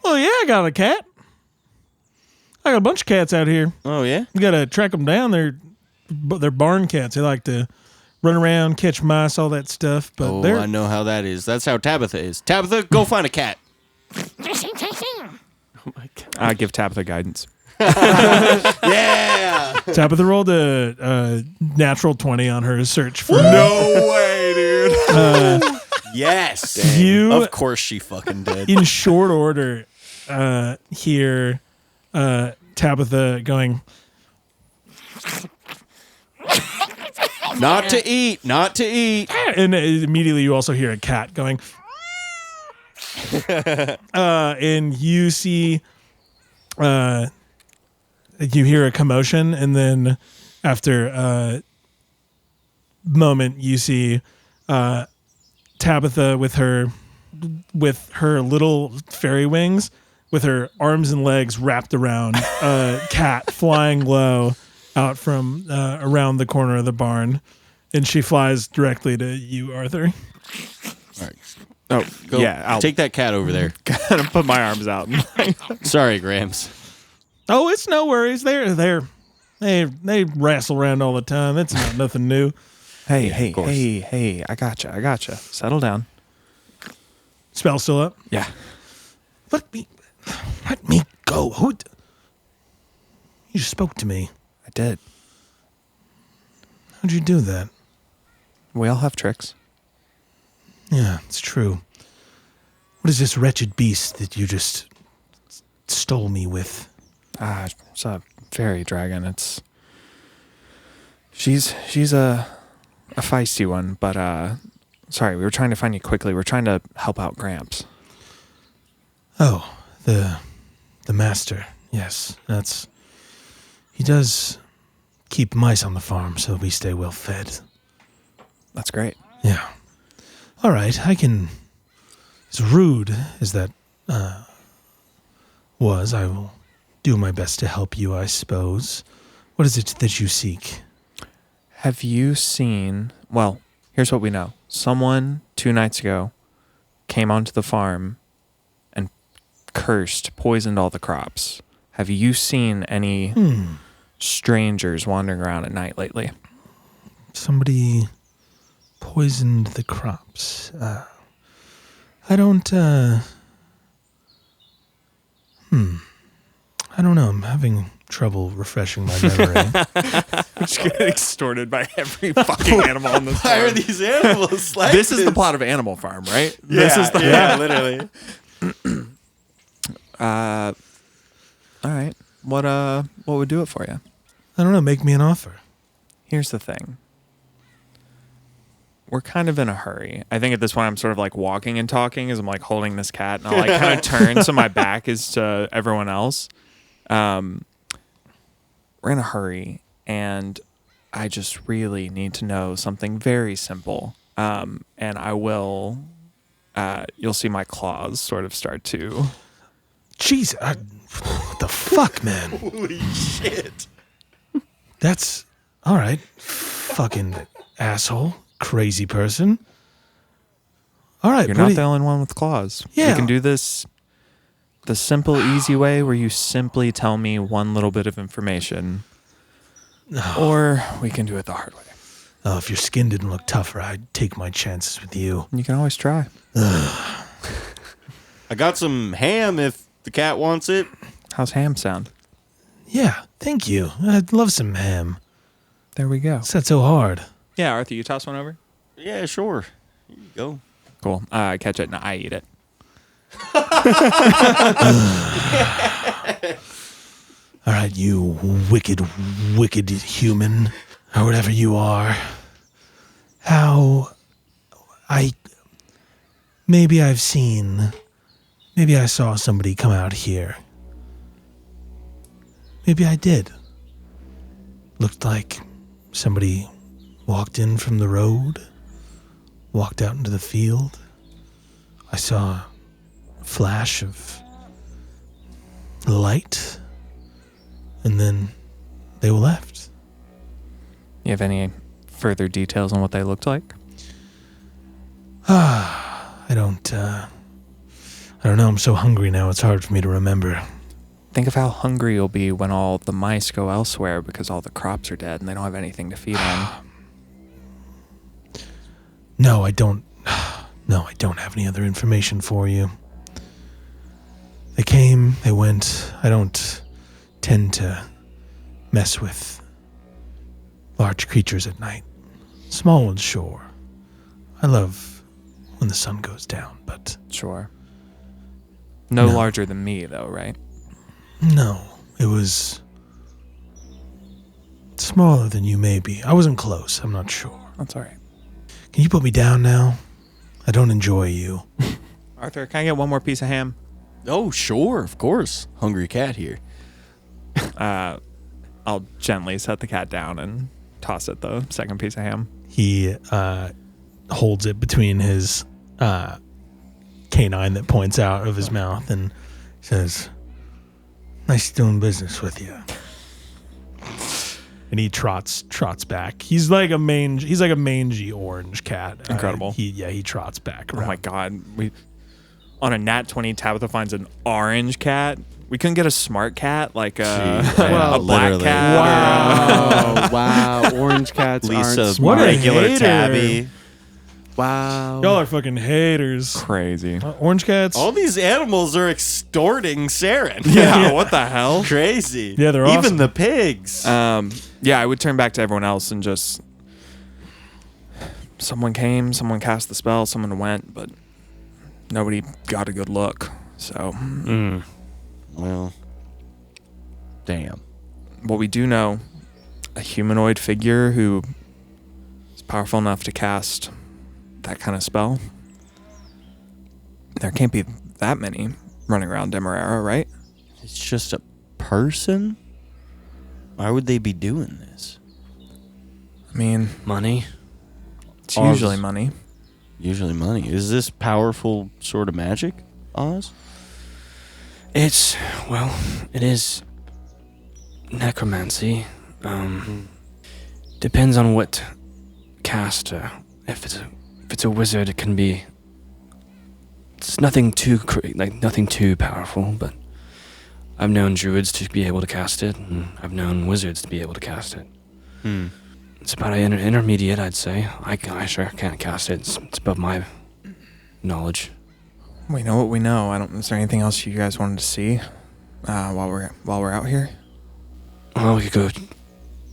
Well, yeah, I got a cat. I got a bunch of cats out here. Oh, yeah? You got to track them down. They're barn cats. They like to run around, catch mice, all that stuff. But Oh, they're I know how that is. That's how Tabitha is. Tabitha, go find a cat. Oh my god. I give Tabitha guidance. Yeah! Tabitha rolled a natural 20 on her search for. No way, dude. Yes! You- Of course she fucking did. In short order, hear Tabitha going, Not to eat, not to eat. and immediately you also hear a cat going. And you see, you hear a commotion, and then after a moment, you see Tabitha with her little fairy wings, with her arms and legs wrapped around a cat flying low out from around the corner of the barn, and she flies directly to you, Arthur. All right. Oh, Go yeah. I'll take that cat over there. kind of put my arms out. Sorry, Gramps. Oh, it's no worries. They wrestle around all the time. It's not nothing new. Hey, course. hey. I gotcha. Settle down. Spell still up. Yeah. Let me go. You just spoke to me. I did. How'd you do that? We all have tricks. Yeah, it's true. What is this wretched beast that you just stole me with? It's a fairy dragon. She's a feisty one, but sorry, we were trying to find you quickly. We're trying to help out Gramps. Oh, the master. Yes, he does keep mice on the farm, so we stay well fed. That's great. Yeah. All right, as rude as that was, I will do my best to help you, I suppose. What is it that you seek? Have you seen... Well, here's what we know. Someone 2 nights ago came onto the farm and poisoned all the crops. Have you seen any strangers wandering around at night lately? Somebody poisoned the crops. I don't know. I'm having trouble refreshing my memory. I'm just getting extorted by every fucking animal on this Why are farm. these animals like This is the plot of Animal Farm, right? This is the literally. All right. What would do it for you? I don't know. Make me an offer. Here's the thing. We're kind of in a hurry. I think at this point I'm sort of like walking and talking as I'm like holding this cat, and I'll like kind of turn so my back is to everyone else. We're in a hurry, and I just really need to know something very simple. And I will. You'll see my claws sort of start to. Jeez, what the fuck, man? Holy shit. That's all right. Fucking asshole, crazy person. All right, You're not the only one with claws. Yeah. We can do this the simple, easy way where you simply tell me one little bit of information. Or we can do it the hard way. Oh, if your skin didn't look tougher, I'd take my chances with you. You can always try. I got some ham if the cat wants it. How's ham sound? Yeah, thank you. I'd love some ham. There we go. What's that so hard? Yeah, Arthur, you toss one over? Yeah, sure. Here you go. Cool. I catch it and I eat it. All right, you wicked, wicked human, or whatever you are. maybe I saw somebody come out here. Maybe I did. Looked like somebody walked in from the road, walked out into the field. I saw a flash of light, and then they left. You have any further details on what they looked like? I don't know. I'm so hungry now, it's hard for me to remember. Think of how hungry you'll be when all the mice go elsewhere because all the crops are dead and they don't have anything to feed on. No, I don't have any other information for you. They came, they went. I don't tend to mess with large creatures at night. Small ones, sure. I love when the sun goes down, but... Sure. No No. larger than me, though, right? No, it was smaller than you maybe. I wasn't close, I'm not sure. That's all right. Can you put me down now? I don't enjoy you. Arthur, can I get one more piece of ham? Oh, sure, of course. Hungry cat here. I'll gently set the cat down and toss it the second piece of ham. He holds it between his canine that points out of his mouth and says, "Nice doing business with you." And he trots back. He's like a mangy orange cat. Incredible. He trots back around. Oh my god. On a nat 20, Tabitha finds an orange cat. We couldn't get a smart cat, like a Well, black literally. cat. Wow. Orange cats Lisa, aren't smart. What a regular hater. tabby. Wow. Y'all are fucking haters. Crazy. Orange cats? All these animals are extorting Saren. Yeah, what the hell? Crazy. Yeah, they're Even awesome. the pigs. Yeah, I would turn back to everyone else and just... Someone came, someone cast the spell, someone went, but nobody got a good look. So, Well, damn. what we do know, a humanoid figure who is powerful enough to cast that kind of spell. There can't be that many running around Demerara, right? It's just a person? Why would they be doing this? I mean, Money. it's Oz. usually money. Usually money. Is this powerful sort of magic, Oz? It is necromancy. Depends on what caster. If it's a wizard, it can be. It's nothing too nothing too powerful, but I've known druids to be able to cast it, and I've known wizards to be able to cast it. It's about an intermediate, I'd say. I sure can't cast it. It's above my knowledge. We know what we know. Is there anything else you guys wanted to see while we're out here? Well, we could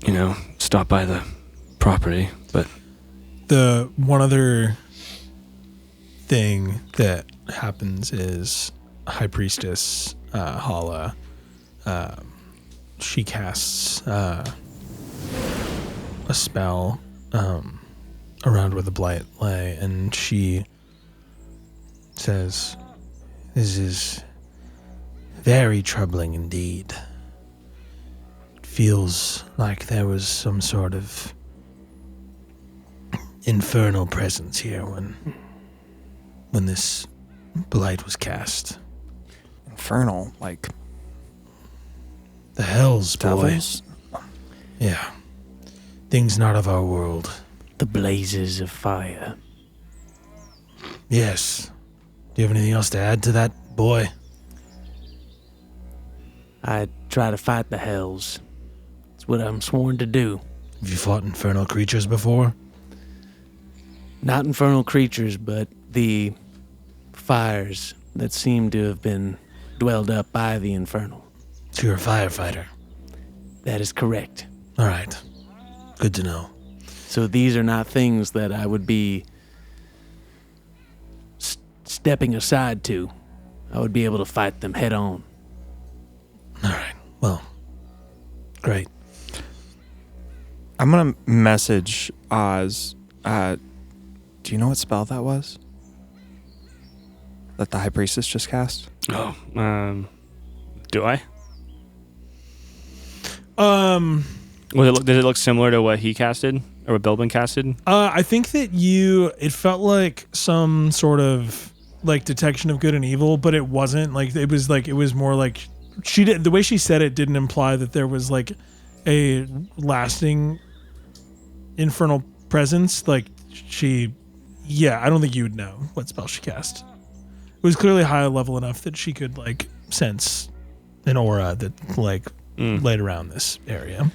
go, stop by the property, but The one other thing that happens is High Priestess Hala, she casts a spell around where the blight lay, and she says, "This is very troubling indeed. It feels like there was some sort of infernal presence here when this blight was cast. Infernal, like The hells, boy. devils? Yeah. Things not of our world. The blazes of fire. Yes. Do you have anything else to add to that, boy? I try to fight the hells. It's what I'm sworn to do. Have you fought infernal creatures before? Not infernal creatures, but the fires that seem to have been dwelled up by the infernal. So you're a firefighter. That is correct. All right. Good to know. So these are not things that I would be stepping aside to. I would be able to fight them head on. All right. Well, great. I'm gonna message Oz. Do you know what spell that was? that the high priestess just cast? Oh, do I? Did it look similar to what he casted or what Bilbin casted? I think that it felt like some sort of like detection of good and evil, but it wasn't. Like it was more like the way she said it didn't imply that there was like a lasting infernal presence. Like I don't think you would know what spell she cast. It was clearly high level enough that she could like sense an aura that like laid around this area.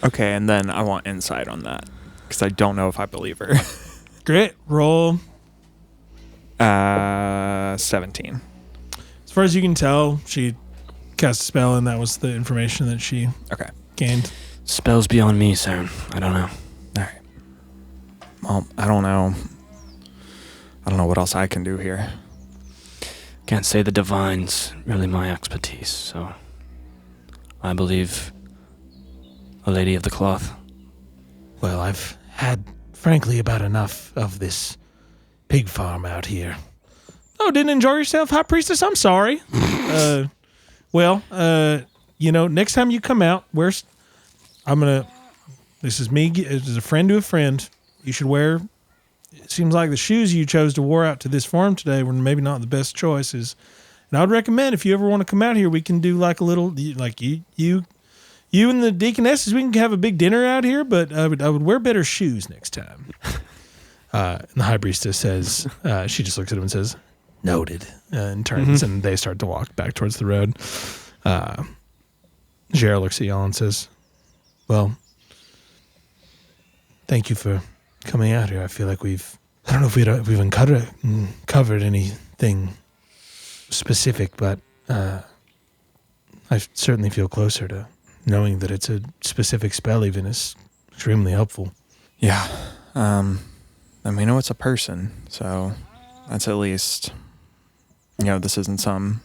Okay, and then I want insight on that because I don't know if I believe her. Great. Roll. 17. As far as you can tell, she cast a spell, and that was the information that she gained. Spells beyond me, sir. I don't know. All right. Well, I don't know. I don't know what else I can do here. Can't say the divine's really my expertise, so I believe a lady of the cloth. Well, I've had, frankly, about enough of this pig farm out here. Oh, didn't enjoy yourself, High Priestess? I'm sorry. Next time you come out, this is me, as a friend to a friend, you should wear, it seems like the shoes you chose to wear out to this farm today were maybe not the best choices. And I would recommend if you ever want to come out here, we can do like a little, like you and the deaconesses, we can have a big dinner out here, but I would wear better shoes next time. And the high priestess says, she just looks at him and says, noted, and turns, and they start to walk back towards the road. Jera looks at y'all and says, well, thank you for coming out here. I feel like I don't know if we've uncovered anything specific, but I certainly feel closer to knowing that it's a specific spell even is extremely helpful. Yeah. And we know it's a person, so that's at least, this isn't some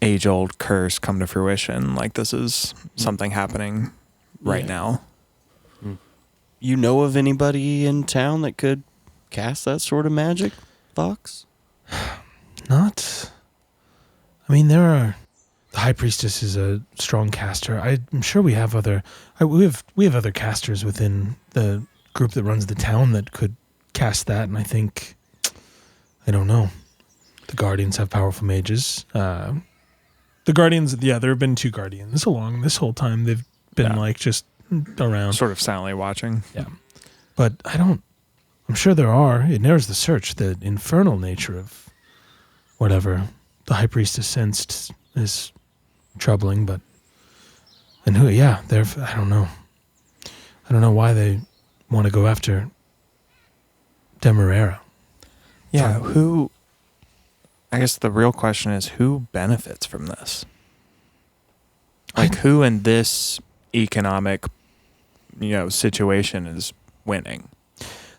age-old curse come to fruition. Like, this is something happening right now. You know of anybody in town that could cast that sort of magic, Fox? The high priestess is a strong caster. I'm sure we have other casters within the group that runs the town that could cast that, and I don't know. The guardians have powerful mages. The guardians, there have been 2 guardians along this whole time. They've been just around, Sort of silently watching. Yeah, but I'm sure there are. It narrows the search. The infernal nature of whatever the high priestess sensed is troubling, but I don't know. I don't know why they want to go after Demerara. Yeah, I guess the real question is who benefits from this? Like, who in this economic, situation is winning?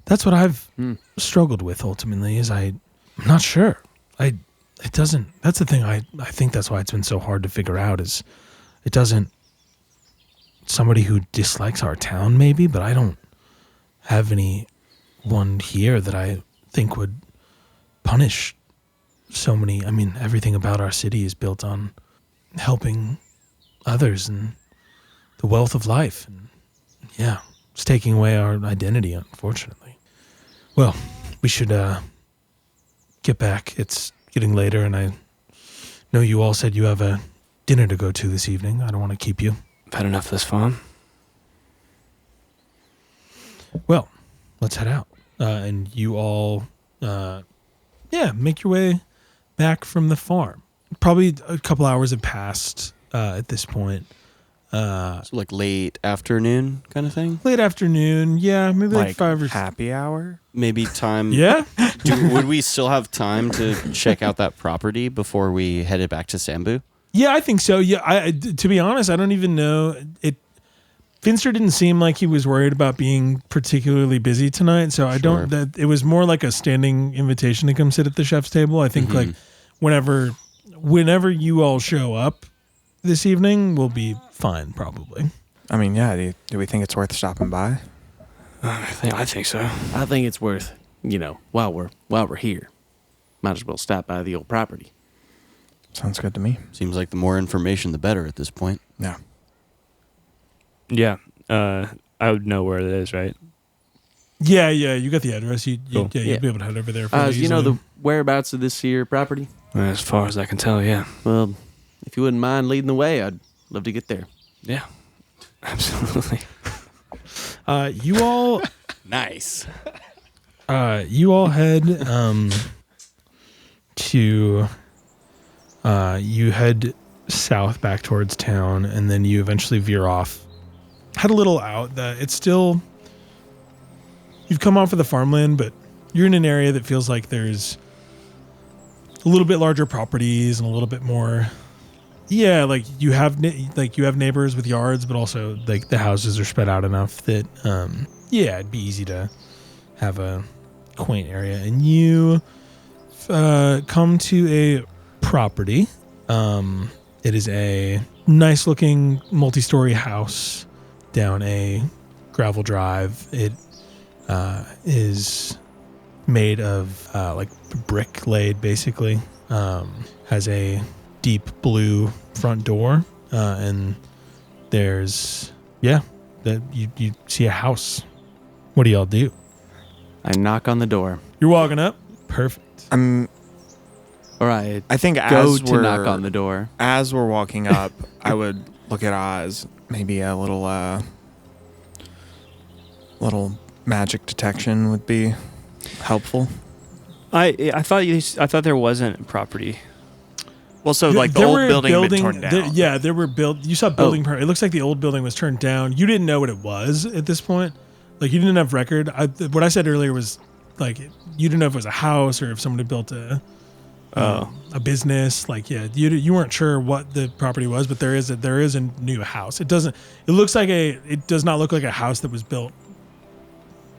That's what I've struggled with ultimately, is I'm not sure. That's the thing. I think that's why it's been so hard to figure out, is it doesn't, somebody who dislikes our town maybe, but I don't have anyone here that I think would punish so many. I mean, everything about our city is built on helping others and the wealth of life. And it's taking away our identity, unfortunately. Well, we should get back. It's getting later, and I know you all said you have a dinner to go to this evening. I don't want to keep you. I've had enough this farm. Well, let's head out. And you all, make your way back from the farm. Probably a couple hours have passed at this point. So like late afternoon kind of thing? Late afternoon, maybe like 5 or happy hour? Maybe time. Yeah? Would we still have time to check out that property before we headed back to Sambu? Yeah, I think so. Yeah, to be honest, I don't even know. Finster didn't seem like he was worried about being particularly busy tonight, so I don't. It was more like a standing invitation to come sit at the chef's table. I think like whenever you all show up this evening, we'll be fine probably. I mean, do we think it's worth stopping by? I think so. I think it's worth, while we're here. might as well stop by the old property. Sounds good to me. Seems like the more information, the better at this point. Yeah. Yeah. I would know where it is, right? Yeah, you got the address. Cool. You'll be able to head over there. Do you know the whereabouts of this here property? As far as I can tell, yeah. Well, if you wouldn't mind leading the way, I'd love to get there. Yeah. Absolutely. You all Nice. you all head to you head south back towards town, and then you eventually veer off. Head a little out. It's still, you've come off of the farmland, but you're in an area that feels like there's a little bit larger properties and a little bit more. Yeah, like you have neighbors with yards, but also like the houses are spread out enough that it'd be easy to have a quaint area. And you come to a property. It is a nice looking multi-story house down a gravel drive. It is made of like brick laid, basically. Has a deep blue front door, and there's that you see a house. What do y'all do? I knock on the door. You're walking up. Perfect. Or I I think go as to we're knock on the door. as we're walking up, I would look at Oz. Maybe a little magic detection would be helpful. I thought there wasn't a property. Well, so like the There old were building had been torn down. There were you saw building. It looks like the old building was turned down. You didn't know what it was at this point. Like you didn't have record. What I said earlier was like you didn't know if it was a house or if someone had built a business. Like you weren't sure what the property was, but there is a new house. It does not look like a house that was built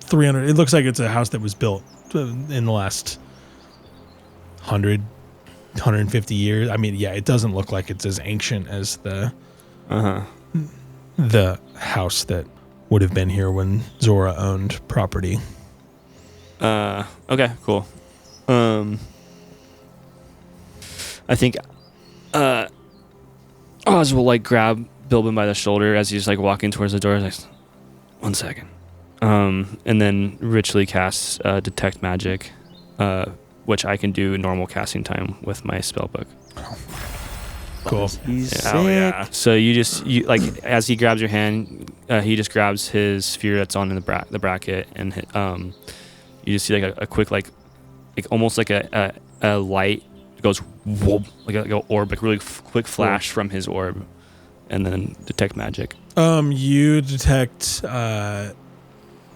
300. It looks like it's a house that was built in the last 150 years. I mean, it doesn't look like it's as ancient as the house that would have been here when Zora owned property. Okay, cool. I think Oz will like grab Bilbin by the shoulder as he's like walking towards the door. Like, 1 second. And then richly casts detect magic, which I can do normal casting time with my spellbook. Cool. He's sick. Oh yeah. So you like as he grabs your hand, he just grabs his sphere that's on in the bracket, and you just see like a quick like almost like a light goes whoop, like an orb, like really quick flash from his orb, and then detect magic. You detect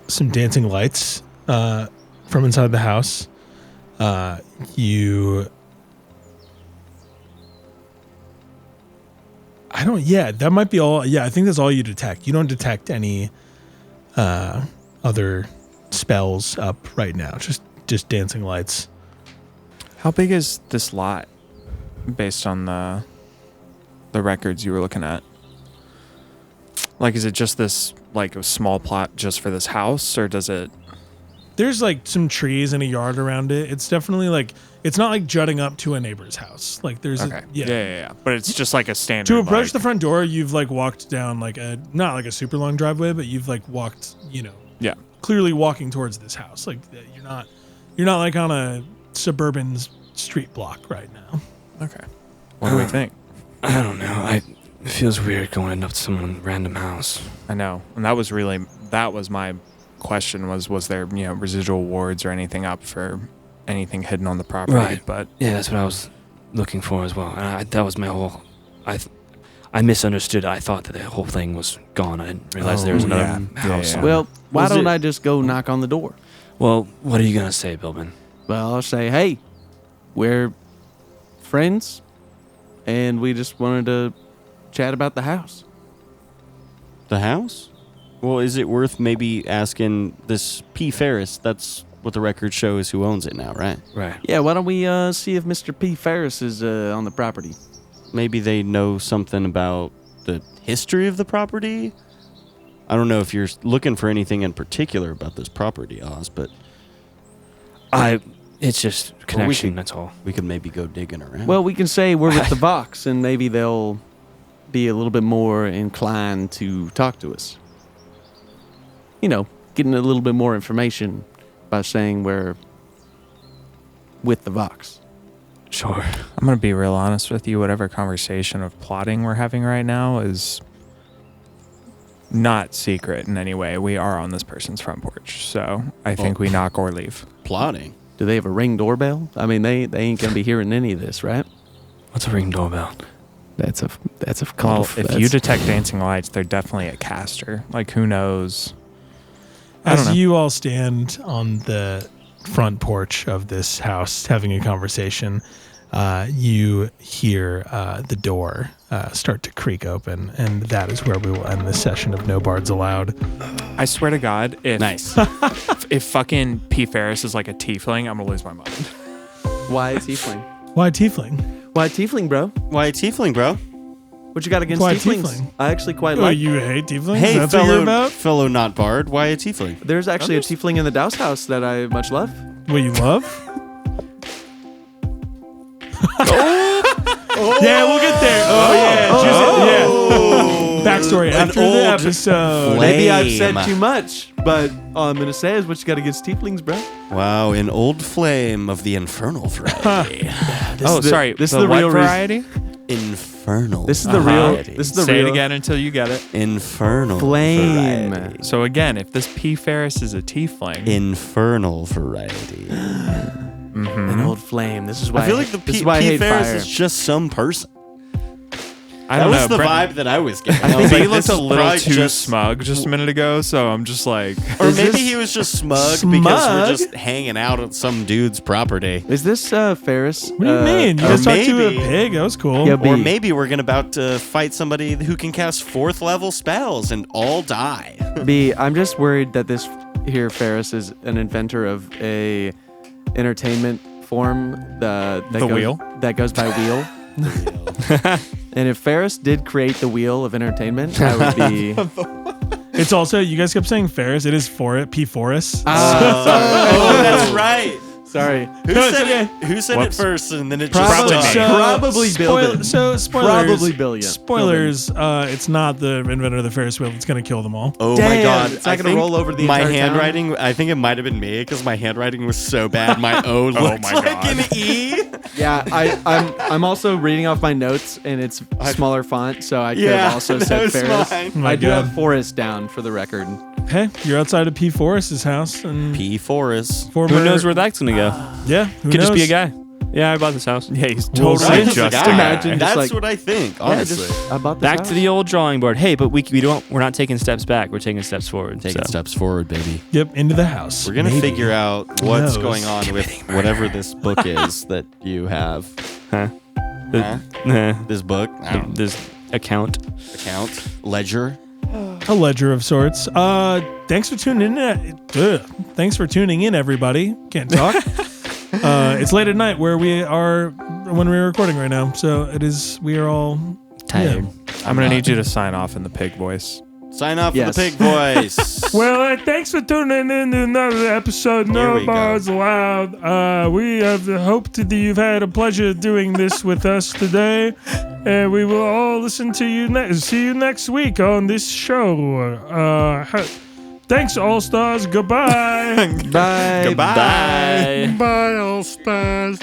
some dancing lights from inside the house. That might be all. Yeah, I think that's all you detect. You don't detect any other spells up right now. Just dancing lights. How big is this lot based on the records you were looking at? Like, is it just this, like, a small plot just for this house, or does it... There's, like, some trees and a yard around it. It's definitely, like... It's not, like, jutting up to a neighbor's house. Like, there's... Okay. Yeah. But it's just, like, a standard... To approach like, the front door, you've, like, walked down, like, not, like, a super long driveway, but you've, like, walked, Yeah. clearly walking towards this house. Like, you're not, like, on a suburban street block right now. Okay. What do we think? I don't know. It feels weird going up to someone's random house. I know. And that was my question was there, residual wards or anything up for anything hidden on the property? Right. But yeah, that's what I was looking for as well. And that was my whole... I misunderstood. I thought that the whole thing was gone. I didn't realize there was another house. Yeah. Well, why don't I just go knock on the door? Well, what are you going to say, Bilbin? Well, I'll say, hey, we're friends, and we just wanted to chat about the house. The house? Well, is it worth maybe asking this P. Ferris? That's what the record shows who owns it now, right? Right. Yeah, why don't we see if Mr. P. Ferris is on the property? Maybe they know something about the history of the property? I don't know if you're looking for anything in particular about this property, Oz, but... It's just connection. That's all. We could maybe go digging around. Well, we can say we're with the Vox, and maybe they'll be a little bit more inclined to talk to us. You know, getting a little bit more information by saying we're with the Vox. Sure. I'm going to be real honest with you. Whatever conversation of plotting we're having right now is not secret in any way. We are on this person's front porch, so I think we knock or leave. Plotting. Do they have a Ring doorbell? I mean, they ain't gonna be hearing any of this, right? What's a Ring doorbell? That's a Well, if you detect dancing lights, they're definitely a caster. Like, who knows? I don't know. As you all stand on the front porch of this house having a conversation, you hear the door start to creak open, and that is where we will end this session of No Bards Allowed. I swear to God, if Nice. if fucking P. Ferris is like a tiefling, I'm gonna lose my mind. Why a tiefling? Why tiefling? Why a tiefling, bro? Why a tiefling, bro? What you got against Why tieflings? tiefling? I actually quite Oh, like. you hate tieflings? Hey, That's what you're about? fellow not bard. Why a tiefling? There's actually a tiefling in the Douse house that I much love. What you love? Yeah, we'll get there. Yeah. Backstory after old the episode. Maybe I've said Flame. too much, but all I'm gonna say is what you got against tieflings, bro. Wow, an old flame of the infernal variety. Sorry. This the is the what real variety? Infernal. This is the real. variety. This is the Say real it again until you get it. Infernal flame. variety. So again, if this P. Ferris is a tiefling, Infernal variety. An old flame. This is why I feel like the this is P. why I P. hate Ferris fire. is just some person. I That don't was know. the Brent- vibe that I was getting. I I think was he like, looked this a is little probably too just smug just a minute ago, so I'm just like, Or Is maybe this he was just smug because smug? we're just hanging out at some dude's property. Is this Ferris? What do you mean? You or guys talked to a maybe- pig? That was cool. Yeah, Or B. maybe we're about to fight somebody who can cast 4th level spells and all die. B. I'm just worried that this here Ferris is an inventor of a entertainment form that The goes, wheel? that goes by wheel. And if Ferris did create the wheel of entertainment, I would be. It's also, you guys kept saying Ferris. It is P. Forrest. Oh, that's right. Sorry. Who No, it's said okay. it? Who said Whoops. it first, and then it Probably just me. stuck? Probably Billion. So spoilers. Probably Billion. Spoilers. It's not the inventor of the Ferris wheel that's going to kill them all. Oh Damn, my god! it's not I gonna think roll over the my entire town? handwriting. I think it might have been me because my handwriting was so bad. My O looked my like God. an E. Yeah, I'm also reading off my notes and it's smaller font, so I could have also that said was Ferris. mine. Oh my I do God. have Forrest down for the record. Hey, you're outside of P. Forrest's house, and P. Forrest. former, Who knows where that's gonna go? Yeah, who Could just be a knows? guy. Yeah, I bought this house. yeah, he's We'll totally see. Just just a a guy. Imagine That's just like- what I think. Yeah, Honestly, just I bought this Back house. to the old drawing board. Hey, but we're not taking steps back. We're taking steps forward. taking so. steps forward, baby. Yep, into the house. We're gonna Maybe. figure out what's knows? going on with whatever this book is that you have. Huh? Huh? Nah. This book, I don't know, This account. account, ledger. a ledger of sorts. Thanks for tuning in. Thanks for tuning in, everybody. Can't talk. It's late at night where we are when we're recording right now, so it is. We are all Tired. I'm gonna need you to sign off in the pig voice. Sign off Yes. for the pig voice. Well, thanks for tuning in to another episode. Here No we go. Bars Allowed. We have hoped that you've had a pleasure doing this with us today, and we will all listen to you see you next week on this show. Thanks, All Stars. Goodbye. Bye. Goodbye. Bye. Bye, All Stars.